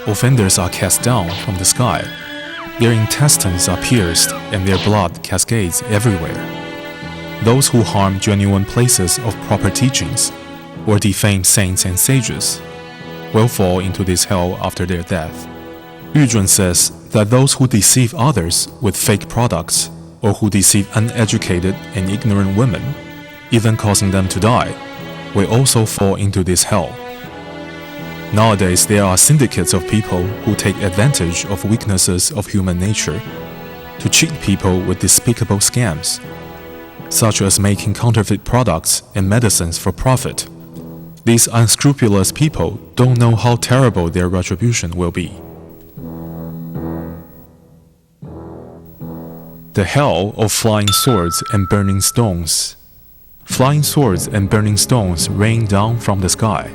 Offenders are cast down from the sky. Their intestines are pierced and their blood cascades everywhere. Those who harm genuine places of proper teachings or defame saints and sages will fall into this hell after their death. Yu Zhun says that those who deceive others with fake products or who deceive uneducated and ignorant women, even causing them to die, will also fall into this hell. Nowadays, there are syndicates of people who take advantage of weaknesses of human nature to cheat people with despicable scams, such as making counterfeit products and medicines for profit. These unscrupulous people don't know how terrible their retribution will be. The Hell of Flying Swords and Burning Stones. Flying swords and burning stones rain down from the sky.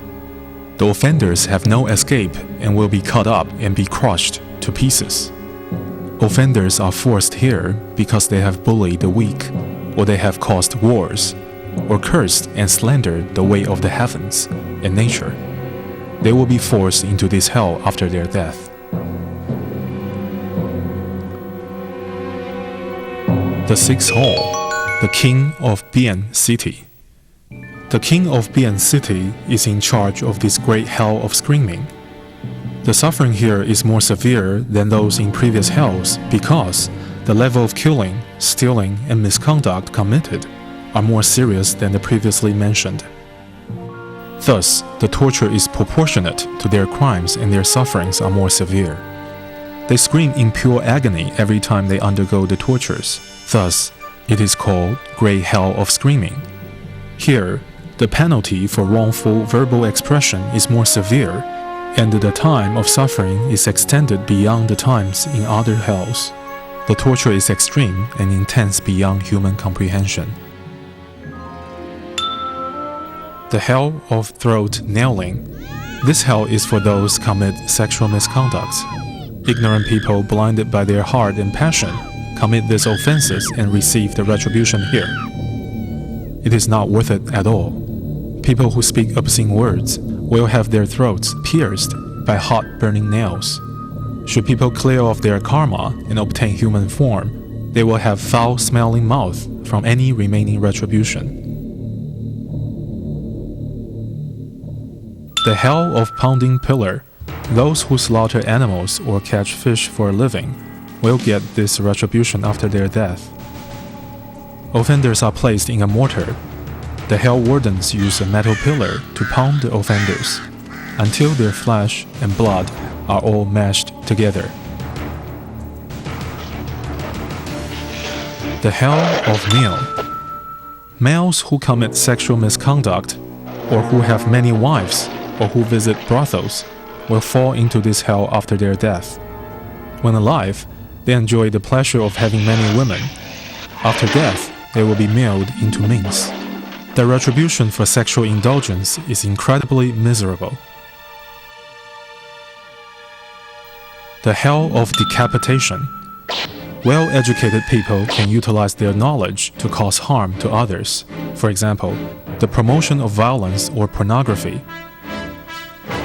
The offenders have no escape and will be cut up and be crushed to pieces. Offenders are forced here because they have bullied the weak, or they have caused wars, or cursed and slandered the way of the heavens and nature. They will be forced into this hell after their death. The Sixth Hall, the King of Bian City. The King of Bian City is in charge of this great hell of screaming. The suffering here is more severe than those in previous hells because the level of killing, stealing, and misconduct committed are more serious than the previously mentioned. Thus, the torture is proportionate to their crimes and their sufferings are more severe. They scream in pure agony every time they undergo the tortures. Thus, it is called Great Hell of Screaming. Here, the penalty for wrongful verbal expression is more severe, and the time of suffering is extended beyond the times in other hells. The torture is extreme and intense beyond human comprehension. The Hell of Throat Nailing. This hell is for those who commit sexual misconducts. Ignorant people blinded by their heart and passion commit these offenses and receive the retribution here. It is not worth it at all. People who speak obscene words will have their throats pierced by hot burning nails. Should people clear off their karma and obtain human form, they will have foul-smelling mouth from any remaining retribution. The hell of Pounding Pillar. Those who slaughter animals or catch fish for a living will get this retribution after their death. Offenders are placed in a mortar. The hell wardens use a metal pillar to pound the offenders until their flesh and blood are all mashed together. The hell of male. Males who commit sexual misconduct, or who have many wives, or who visit brothels, will fall into this hell after their death. When alive, they enjoy the pleasure of having many women. After death, they will be mailed into minks. The retribution for sexual indulgence is incredibly miserable. The hell of decapitation. Well-educated people can utilize their knowledge to cause harm to others. For example, the promotion of violence or pornography.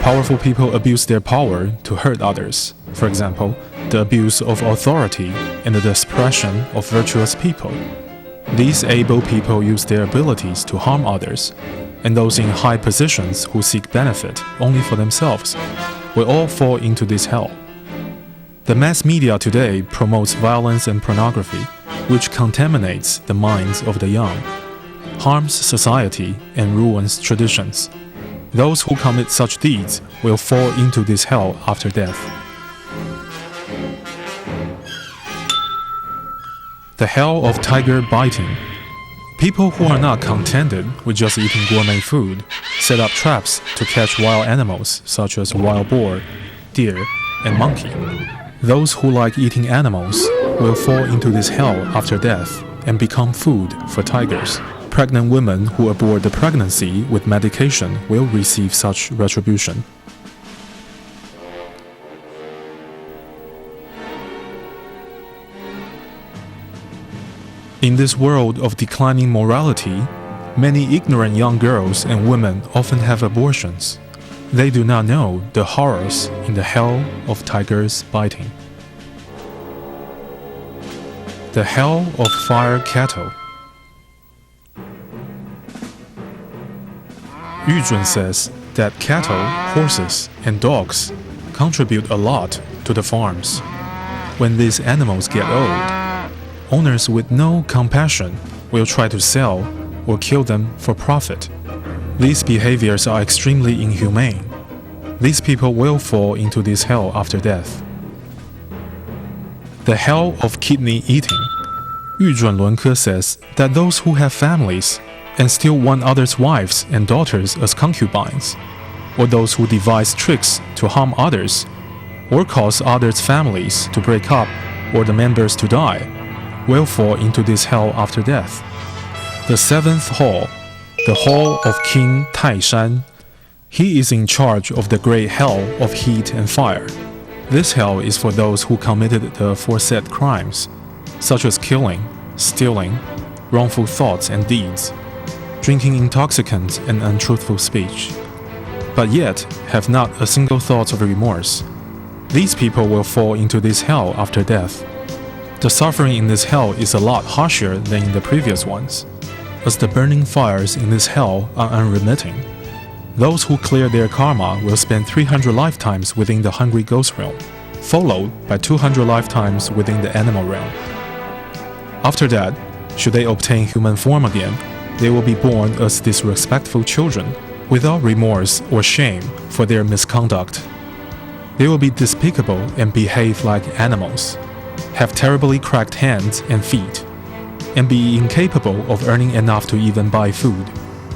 Powerful people abuse their power to hurt others. For example, the abuse of authority and the suppression of virtuous people. These able people use their abilities to harm others, and those in high positions who seek benefit only for themselves will all fall into this hell. The mass media today promotes violence and pornography, which contaminates the minds of the young, harms society, and ruins traditions. Those who commit such deeds will fall into this hell after death. The hell of tiger biting. People who are not contented with just eating gourmet food set up traps to catch wild animals such as wild boar, deer, and monkey. Those who like eating animals will fall into this hell after death and become food for tigers. Pregnant women who abort the pregnancy with medication will receive such retribution. In this world of declining morality, many ignorant young girls and women often have abortions. They do not know the horrors in the hell of tigers biting. The hell of fire cattle. Yu Zhun says that cattle, horses, and dogs contribute a lot to the farms. When these animals get old, owners with no compassion will try to sell or kill them for profit. These behaviors are extremely inhumane. These people will fall into this hell after death. The hell of kidney eating. Yu Zhun Lunke says that those who have families and still want others' wives and daughters as concubines, or those who devise tricks to harm others, or cause others' families to break up or the members to die, will fall into this hell after death. The seventh hall, the hall of King Taishan. He is in charge of the great hell of heat and fire. This hell is for those who committed the aforesaid crimes, such as killing, stealing, wrongful thoughts and deeds, drinking intoxicants and untruthful speech, but yet have not a single thought of remorse. These people will fall into this hell after death. The suffering in this hell is a lot harsher than in the previous ones, as the burning fires in this hell are unremitting. Those who clear their karma will spend 300 lifetimes within the hungry ghost realm, followed by 200 lifetimes within the animal realm. After that, should they obtain human form again, they will be born as disrespectful children, without remorse or shame for their misconduct. They will be despicable and behave like animals, have terribly cracked hands and feet, and be incapable of earning enough to even buy food.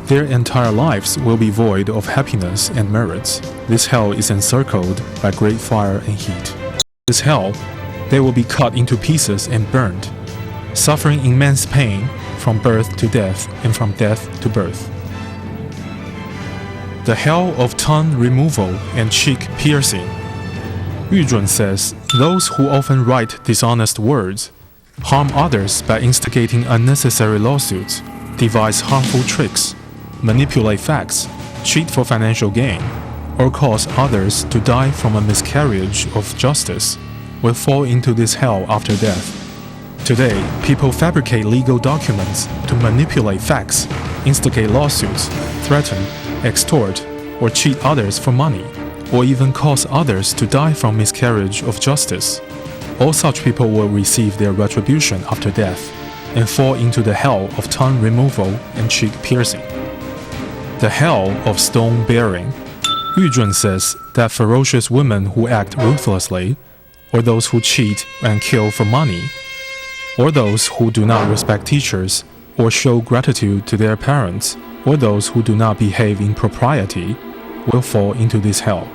Their entire lives will be void of happiness and merits. This hell is encircled by great fire and heat. This hell, they will be cut into pieces and burned, suffering immense pain from birth to death and from death to birth. The hell of tongue removal and cheek piercing. Yu Zhun says those who often write dishonest words, harm others by instigating unnecessary lawsuits, devise harmful tricks, manipulate facts, cheat for financial gain, or cause others to die from a miscarriage of justice, will fall into this hell after death. Today, people fabricate legal documents to manipulate facts, instigate lawsuits, threaten, extort, or cheat others for money, or even cause others to die from miscarriage of justice. All such people will receive their retribution after death and fall into the hell of tongue removal and cheek piercing. The hell of stone bearing. Yu Zhun says that ferocious women who act ruthlessly, or those who cheat and kill for money, or those who do not respect teachers or show gratitude to their parents, or those who do not behave in propriety, will fall into this hell.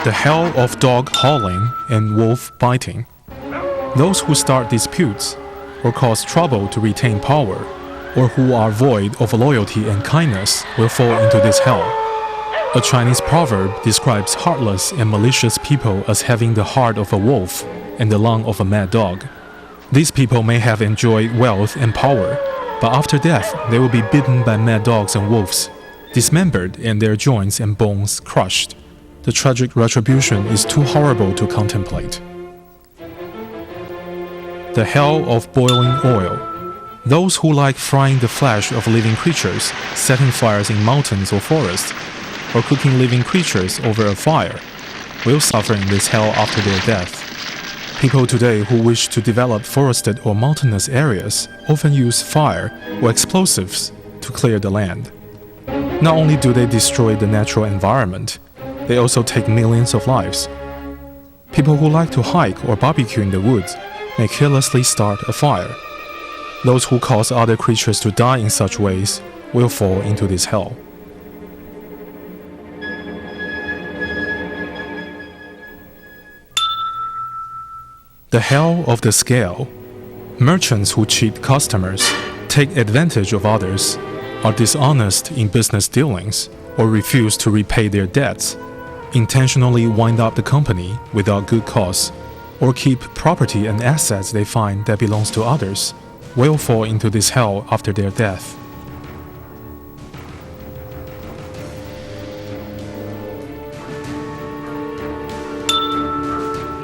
The hell of dog howling and wolf biting. Those who start disputes, or cause trouble to retain power, or who are void of loyalty and kindness, will fall into this hell. A Chinese proverb describes heartless and malicious people as having the heart of a wolf and the lung of a mad dog. These people may have enjoyed wealth and power, but after death they will be bitten by mad dogs and wolves, dismembered and their joints and bones crushed. The tragic retribution is too horrible to contemplate. The hell of boiling oil. Those who like frying the flesh of living creatures, setting fires in mountains or forests, or cooking living creatures over a fire, will suffer in this hell after their death. People today who wish to develop forested or mountainous areas often use fire or explosives to clear the land. Not only do they destroy the natural environment, they also take millions of lives. People who like to hike or barbecue in the woods may carelessly start a fire. Those who cause other creatures to die in such ways will fall into this hell. The hell of the scale. Merchants who cheat customers, take advantage of others, are dishonest in business dealings, or refuse to repay their debts, intentionally wind up the company without good cause, or keep property and assets they find that belongs to others, will fall into this hell after their death.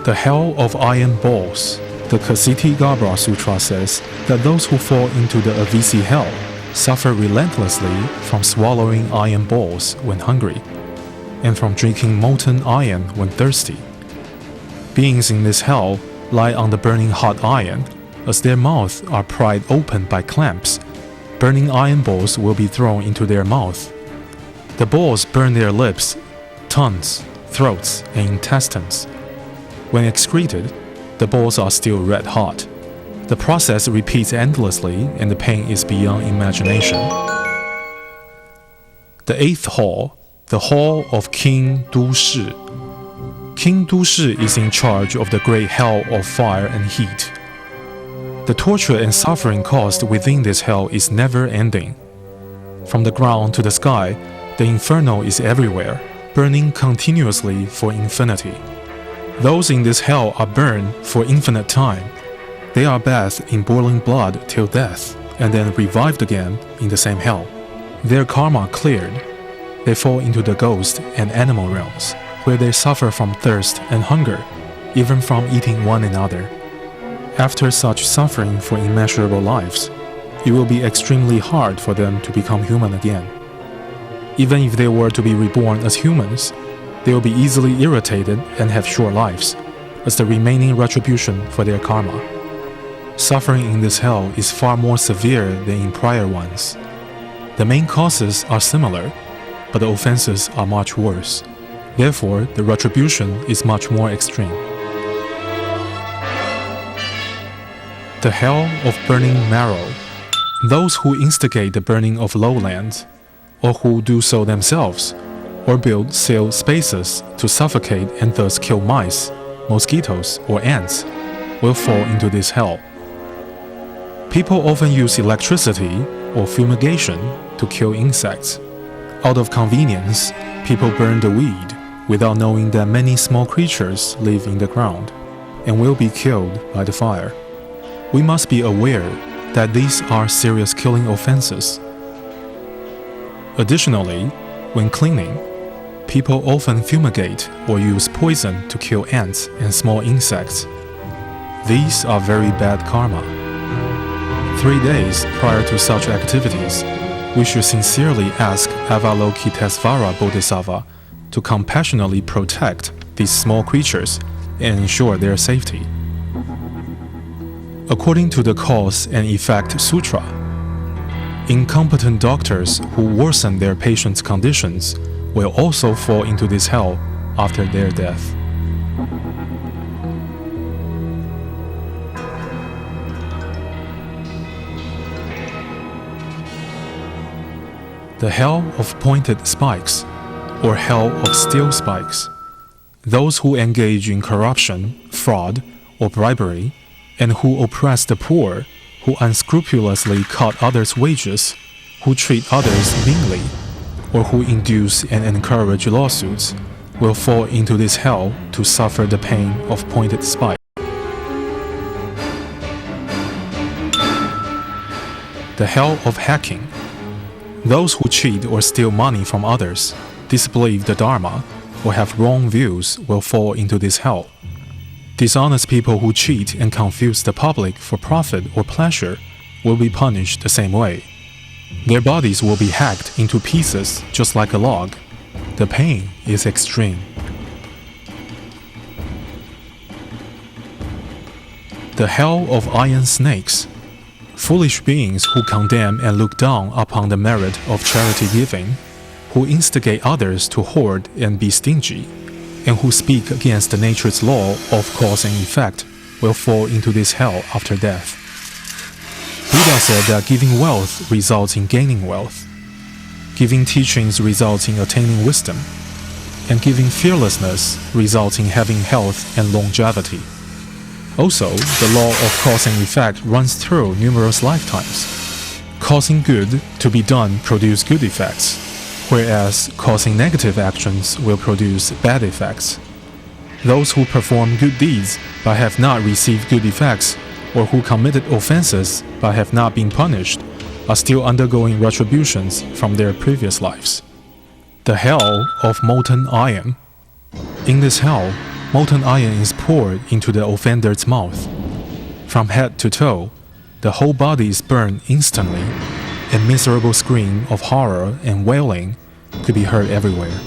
The hell of iron balls. The Ksiti-Garbha Sutra says that those who fall into the Avisi hell suffer relentlessly from swallowing iron balls when hungry, and from drinking molten iron when thirsty. Beings in this hell lie on the burning hot iron. As their mouths are pried open by clamps, burning iron balls will be thrown into their mouth. The balls burn their lips, tongues, throats, and intestines. When excreted, the balls are still red hot. The process repeats endlessly and the pain is beyond imagination. The eighth hall, the hall of King Du Shi. King Du Shi is in charge of the great hell of fire and heat. The torture and suffering caused within this hell is never ending. From the ground to the sky, the inferno is everywhere, burning continuously for infinity. Those in this hell are burned for infinite time. They are bathed in boiling blood till death, and then revived again in the same hell. Their karma cleared, they fall into the ghost and animal realms, where they suffer from thirst and hunger, even from eating one another. After such suffering for immeasurable lives, it will be extremely hard for them to become human again. Even if they were to be reborn as humans, they will be easily irritated and have short lives, as the remaining retribution for their karma. Suffering in this hell is far more severe than in prior ones. The main causes are similar, but the offenses are much worse. Therefore, the retribution is much more extreme. The hell of burning marrow. Those who instigate the burning of lowlands, or who do so themselves, or build sealed spaces to suffocate and thus kill mice, mosquitoes, or ants, will fall into this hell. People often use electricity or fumigation to kill insects. Out of convenience, people burn the weed without knowing that many small creatures live in the ground and will be killed by the fire. We must be aware that these are serious killing offenses. Additionally, when cleaning, people often fumigate or use poison to kill ants and small insects. These are very bad karma. 3 days prior to such activities, we should sincerely ask Avalokitesvara Bodhisattva to compassionately protect these small creatures and ensure their safety. According to the Cause and Effect Sutra, incompetent doctors who worsen their patients' conditions will also fall into this hell after their death. The hell of pointed spikes, or hell of steel spikes. Those who engage in corruption, fraud, or bribery, and who oppress the poor, who unscrupulously cut others' wages, who treat others meanly, or who induce and encourage lawsuits, will fall into this hell to suffer the pain of pointed spikes. The hell of hacking. Those who cheat or steal money from others, disbelieve the Dharma, or have wrong views will fall into this hell. Dishonest people who cheat and confuse the public for profit or pleasure will be punished the same way. Their bodies will be hacked into pieces just like a log. The pain is extreme. The hell of iron snakes. Foolish beings who condemn and look down upon the merit of charity giving, who instigate others to hoard and be stingy, and who speak against nature's law of cause and effect will fall into this hell after death. Buddha said that giving wealth results in gaining wealth, giving teachings results in attaining wisdom, and giving fearlessness results in having health and longevity. Also, the law of cause and effect runs through numerous lifetimes. Causing good to be done produce good effects, whereas causing negative actions will produce bad effects. Those who perform good deeds but have not received good effects, or who committed offenses but have not been punished, are still undergoing retributions from their previous lives. The hell of molten iron. In this hell, molten iron is poured into the offender's mouth. From head to toe, the whole body is burned instantly. A miserable scream of horror and wailing could be heard everywhere.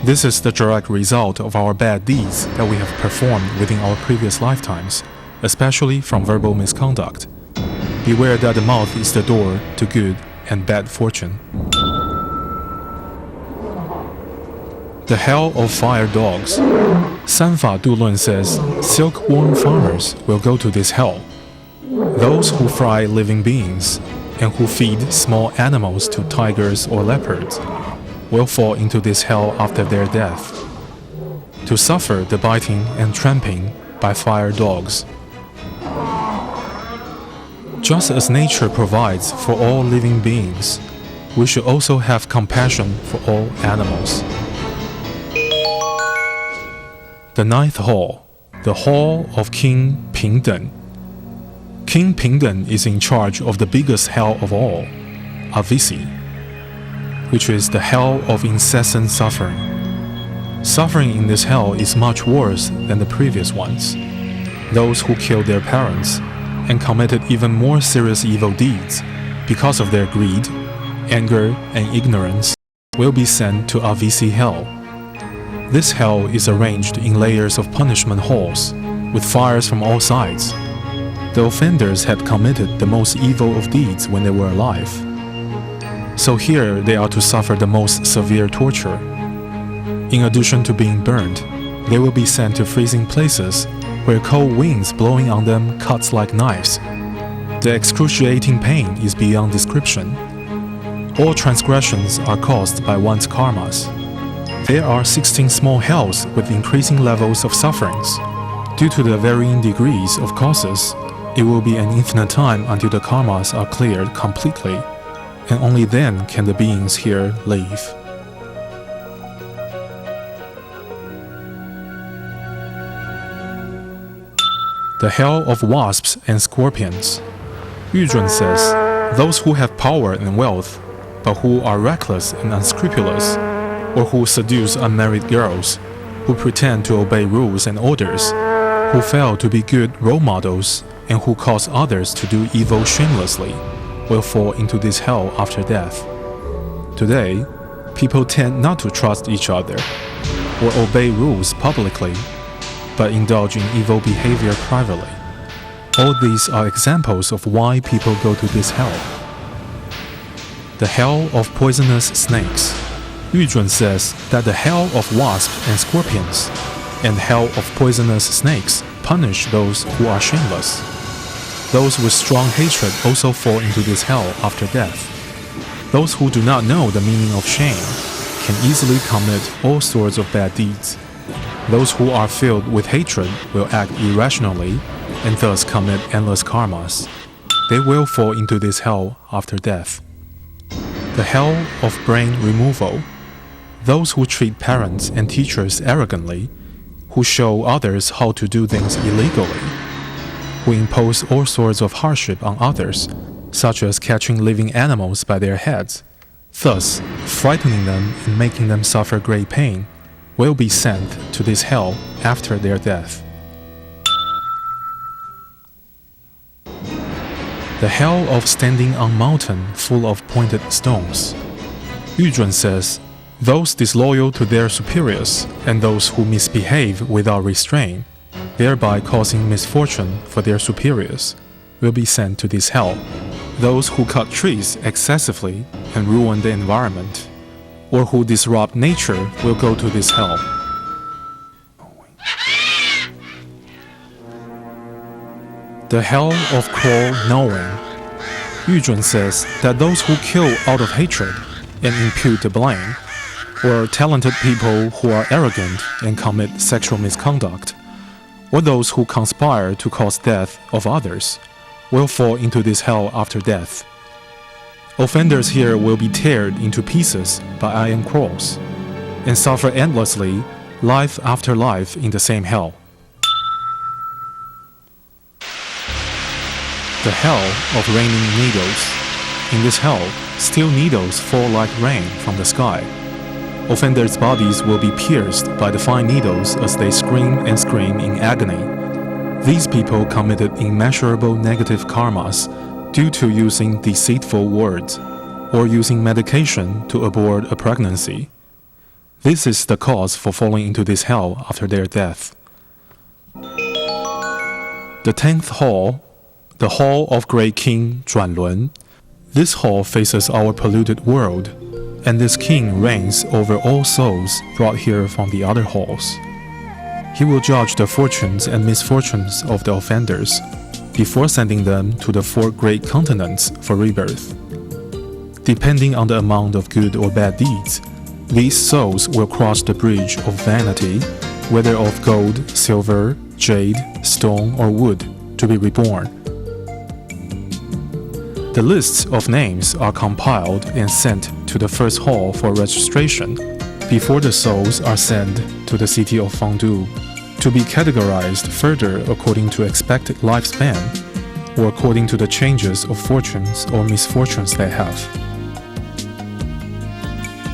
This is the direct result of our bad deeds that we have performed within our previous lifetimes, especially from verbal misconduct. Beware that the mouth is the door to good and bad fortune. The hell of fire dogs. Sanfa Dulun says silkworm farmers will go to this hell. Those who fry living beings and who feed small animals to tigers or leopards will fall into this hell after their death, to suffer the biting and tramping by fire dogs. Just as nature provides for all living beings, we should also have compassion for all animals. The ninth hall, the hall of King Pingden. King Pingden is in charge of the biggest hell of all, Avisi, which is the hell of incessant suffering. Suffering in this hell is much worse than the previous ones. Those who killed their parents and committed even more serious evil deeds because of their greed, anger, and ignorance will be sent to Avisi hell. This hell is arranged in layers of punishment halls, with fires from all sides. The offenders had committed the most evil of deeds when they were alive. So here they are to suffer the most severe torture. In addition to being burned, they will be sent to freezing places where cold winds blowing on them cuts like knives. The excruciating pain is beyond description. All transgressions are caused by one's karmas. There are 16 small hells with increasing levels of sufferings. Due to the varying degrees of causes, it will be an infinite time until the karmas are cleared completely, and only then can the beings here leave. The hell of wasps and scorpions. Yuzhun says, those who have power and wealth, but who are reckless and unscrupulous, or who seduce unmarried girls, who pretend to obey rules and orders, who fail to be good role models, and who cause others to do evil shamelessly, will fall into this hell after death. Today, people tend not to trust each other or obey rules publicly, but indulge in evil behavior privately. All these are examples of why people go to this hell. The hell of poisonous snakes. Yu Zhun says that the hell of wasps and scorpions and hell of poisonous snakes punish those who are shameless. Those with strong hatred also fall into this hell after death. Those who do not know the meaning of shame can easily commit all sorts of bad deeds. Those who are filled with hatred will act irrationally and thus commit endless karmas. They will fall into this hell after death. The hell of brain removal. Those who treat parents and teachers arrogantly, who show others how to do things illegally, who impose all sorts of hardship on others, such as catching living animals by their heads, thus frightening them and making them suffer great pain, will be sent to this hell after their death. The hell of standing on mountain full of pointed stones. Yu Zhun says, those disloyal to their superiors and those who misbehave without restraint, thereby causing misfortune for their superiors, will be sent to this hell. Those who cut trees excessively and ruin the environment, or who disrupt nature, will go to this hell. The hell of cruel knowing. Yu Zhun says that those who kill out of hatred and impute the blame, or talented people who are arrogant and commit sexual misconduct, or those who conspire to cause death of others, will fall into this hell after death. Offenders here will be teared into pieces by iron claws and suffer endlessly, life after life in the same hell. The hell of raining needles. In this hell, steel needles fall like rain from the sky. Offenders' bodies will be pierced by the fine needles as they scream and scream in agony. These people committed immeasurable negative karmas due to using deceitful words or using medication to abort a pregnancy. This is the cause for falling into this hell after their death. The 10th hall, the hall of great king Zhuanlun. This hall faces our polluted world, and this king reigns over all souls brought here from the other halls. He will judge the fortunes and misfortunes of the offenders before sending them to the 4 great continents for rebirth. Depending on the amount of good or bad deeds, these souls will cross the bridge of vanity, whether of gold, silver, jade, stone, or wood, to be reborn. The lists of names are compiled and sent to the first hall for registration before the souls are sent to the city of Fangdu to be categorized further according to expected lifespan or according to the changes of fortunes or misfortunes they have.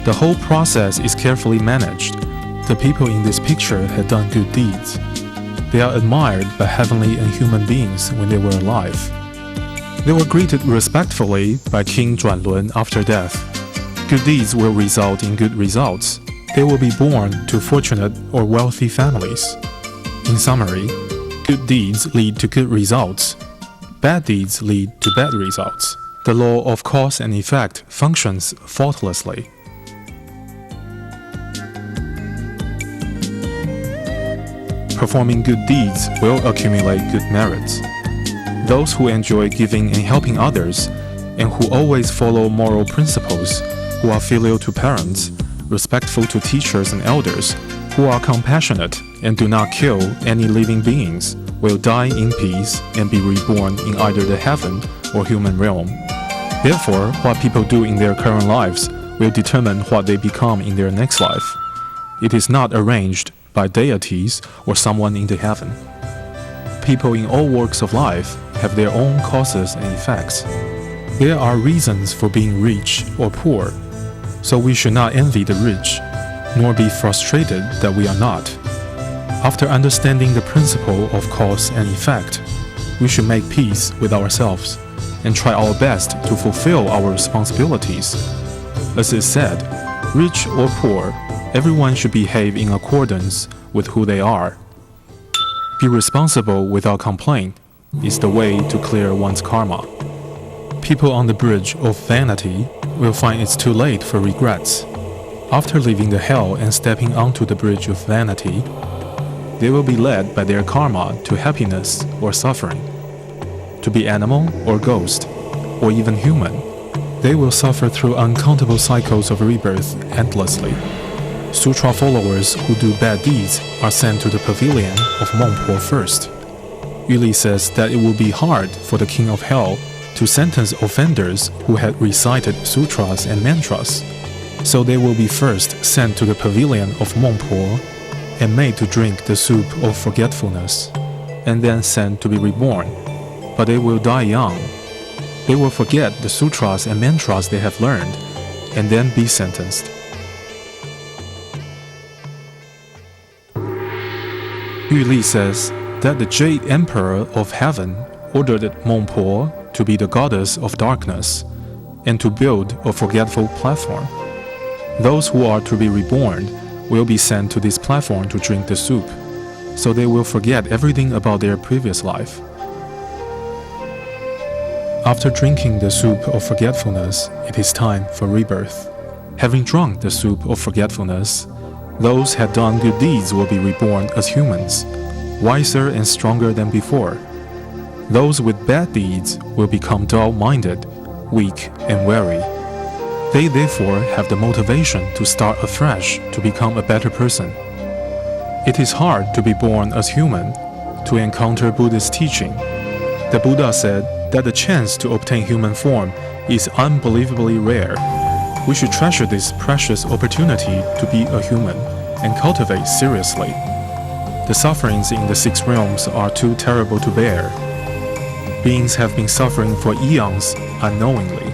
The whole process is carefully managed. The people in this picture had done good deeds. They are admired by heavenly and human beings when they were alive. They were greeted respectfully by King Zhuanlun after death. Good deeds will result in good results. They will be born to fortunate or wealthy families. In summary, good deeds lead to good results. Bad deeds lead to bad results. The law of cause and effect functions faultlessly. Performing good deeds will accumulate good merits. Those who enjoy giving and helping others, and who always follow moral principles, who are filial to parents, respectful to teachers and elders, who are compassionate and do not kill any living beings, will die in peace and be reborn in either the heaven or human realm. Therefore, what people do in their current lives will determine what they become in their next life. It is not arranged by deities or someone in the heaven. People in all walks of life have their own causes and effects. There are reasons for being rich or poor, so we should not envy the rich, nor be frustrated that we are not. After understanding the principle of cause and effect, we should make peace with ourselves and try our best to fulfill our responsibilities. As is said, rich or poor, everyone should behave in accordance with who they are. Be responsible without complaint is the way to clear one's karma. People on the bridge of vanity will find it's too late for regrets. After leaving the hell and stepping onto the bridge of vanity, they will be led by their karma to happiness or suffering. To be animal or ghost, or even human, they will suffer through uncountable cycles of rebirth endlessly. Sutra followers who do bad deeds are sent to the pavilion of Mengpo first. Yu Li says that it will be hard for the king of hell to sentence offenders who had recited sutras and mantras, so they will be first sent to the pavilion of Mengpo and made to drink the soup of forgetfulness, and then sent to be reborn. But they will die young. They will forget the sutras and mantras they have learned, and then be sentenced. Yu Li says that the Jade Emperor of Heaven ordered Mengpo to be the goddess of darkness and to build a forgetful platform. Those who are to be reborn will be sent to this platform to drink the soup, so they will forget everything about their previous life. After drinking the soup of forgetfulness, it is time for rebirth. Having drunk the soup of forgetfulness, those had done good deeds will be reborn as humans, wiser and stronger than before. Those with bad deeds will become dull-minded, weak and weary. They therefore have the motivation to start afresh to become a better person. It is hard to be born as human, to encounter Buddhist teaching. The Buddha said that the chance to obtain human form is unbelievably rare. We should treasure this precious opportunity to be a human and cultivate seriously. The sufferings in the six realms are too terrible to bear. Beings have been suffering for eons unknowingly.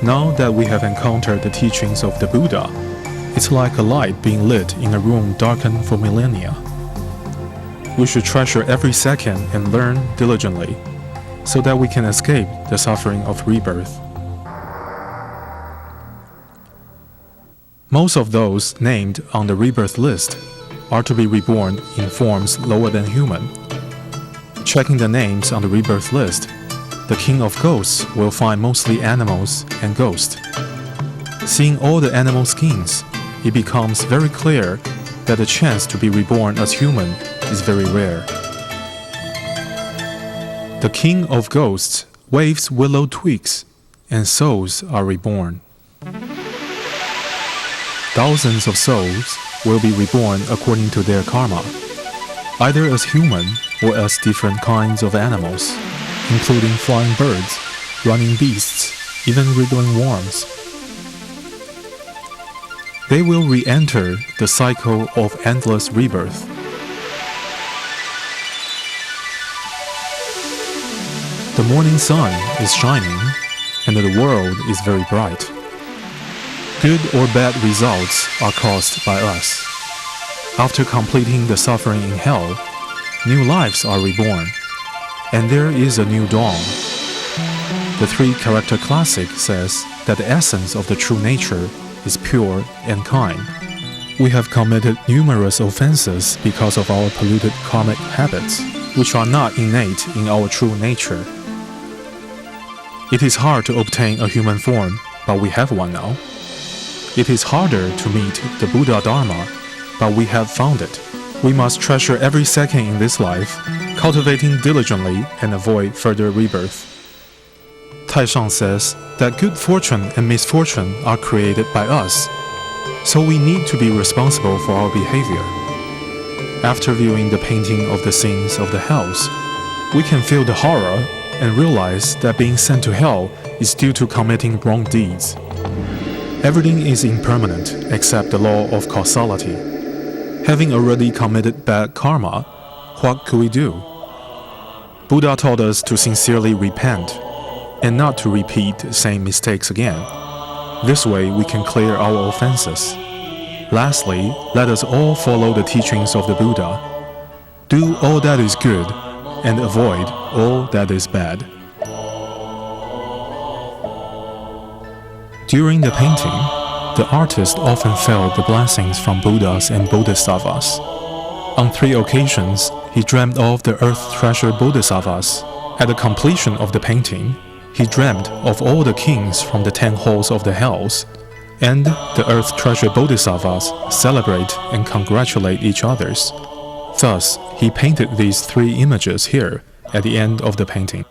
Now that we have encountered the teachings of the Buddha, it's like a light being lit in a room darkened for millennia. We should treasure every second and learn diligently, so that we can escape the suffering of rebirth. Most of those named on the rebirth list are to be reborn in forms lower than human. Checking the names on the rebirth list, the king of ghosts will find mostly animals and ghosts. Seeing all the animal skins, it becomes very clear that the chance to be reborn as human is very rare. The king of ghosts waves willow twigs, and souls are reborn. Thousands of souls will be reborn according to their karma, either as human or as different kinds of animals, including flying birds, running beasts, even wriggling worms. They will re-enter the cycle of endless rebirth. The morning sun is shining, and the world is very bright. Good or bad results are caused by us. After completing the suffering in hell, new lives are reborn, and there is a new dawn. The three-character classic says that the essence of the true nature is pure and kind. We have committed numerous offenses because of our polluted karmic habits, which are not innate in our true nature. It is hard to obtain a human form, but we have one now. It is harder to meet the Buddha Dharma, but we have found it. We must treasure every second in this life, cultivating diligently and avoid further rebirth. Taishang says that good fortune and misfortune are created by us, so we need to be responsible for our behavior. After viewing the painting of the scenes of the hells, we can feel the horror and realize that being sent to hell is due to committing wrong deeds. Everything is impermanent except the law of causality. Having already committed bad karma, what could we do? Buddha taught us to sincerely repent and not to repeat the same mistakes again. This way we can clear our offenses. Lastly, let us all follow the teachings of the Buddha. Do all that is good and avoid all that is bad. During the painting, the artist often felt the blessings from Buddhas and Bodhisattvas. On 3 occasions, he dreamt of the earth treasure Bodhisattvas. At the completion of the painting, he dreamt of all the kings from the 10 halls of the hells, and the earth treasure Bodhisattvas celebrate and congratulate each others. Thus, he painted these 3 images here at the end of the painting.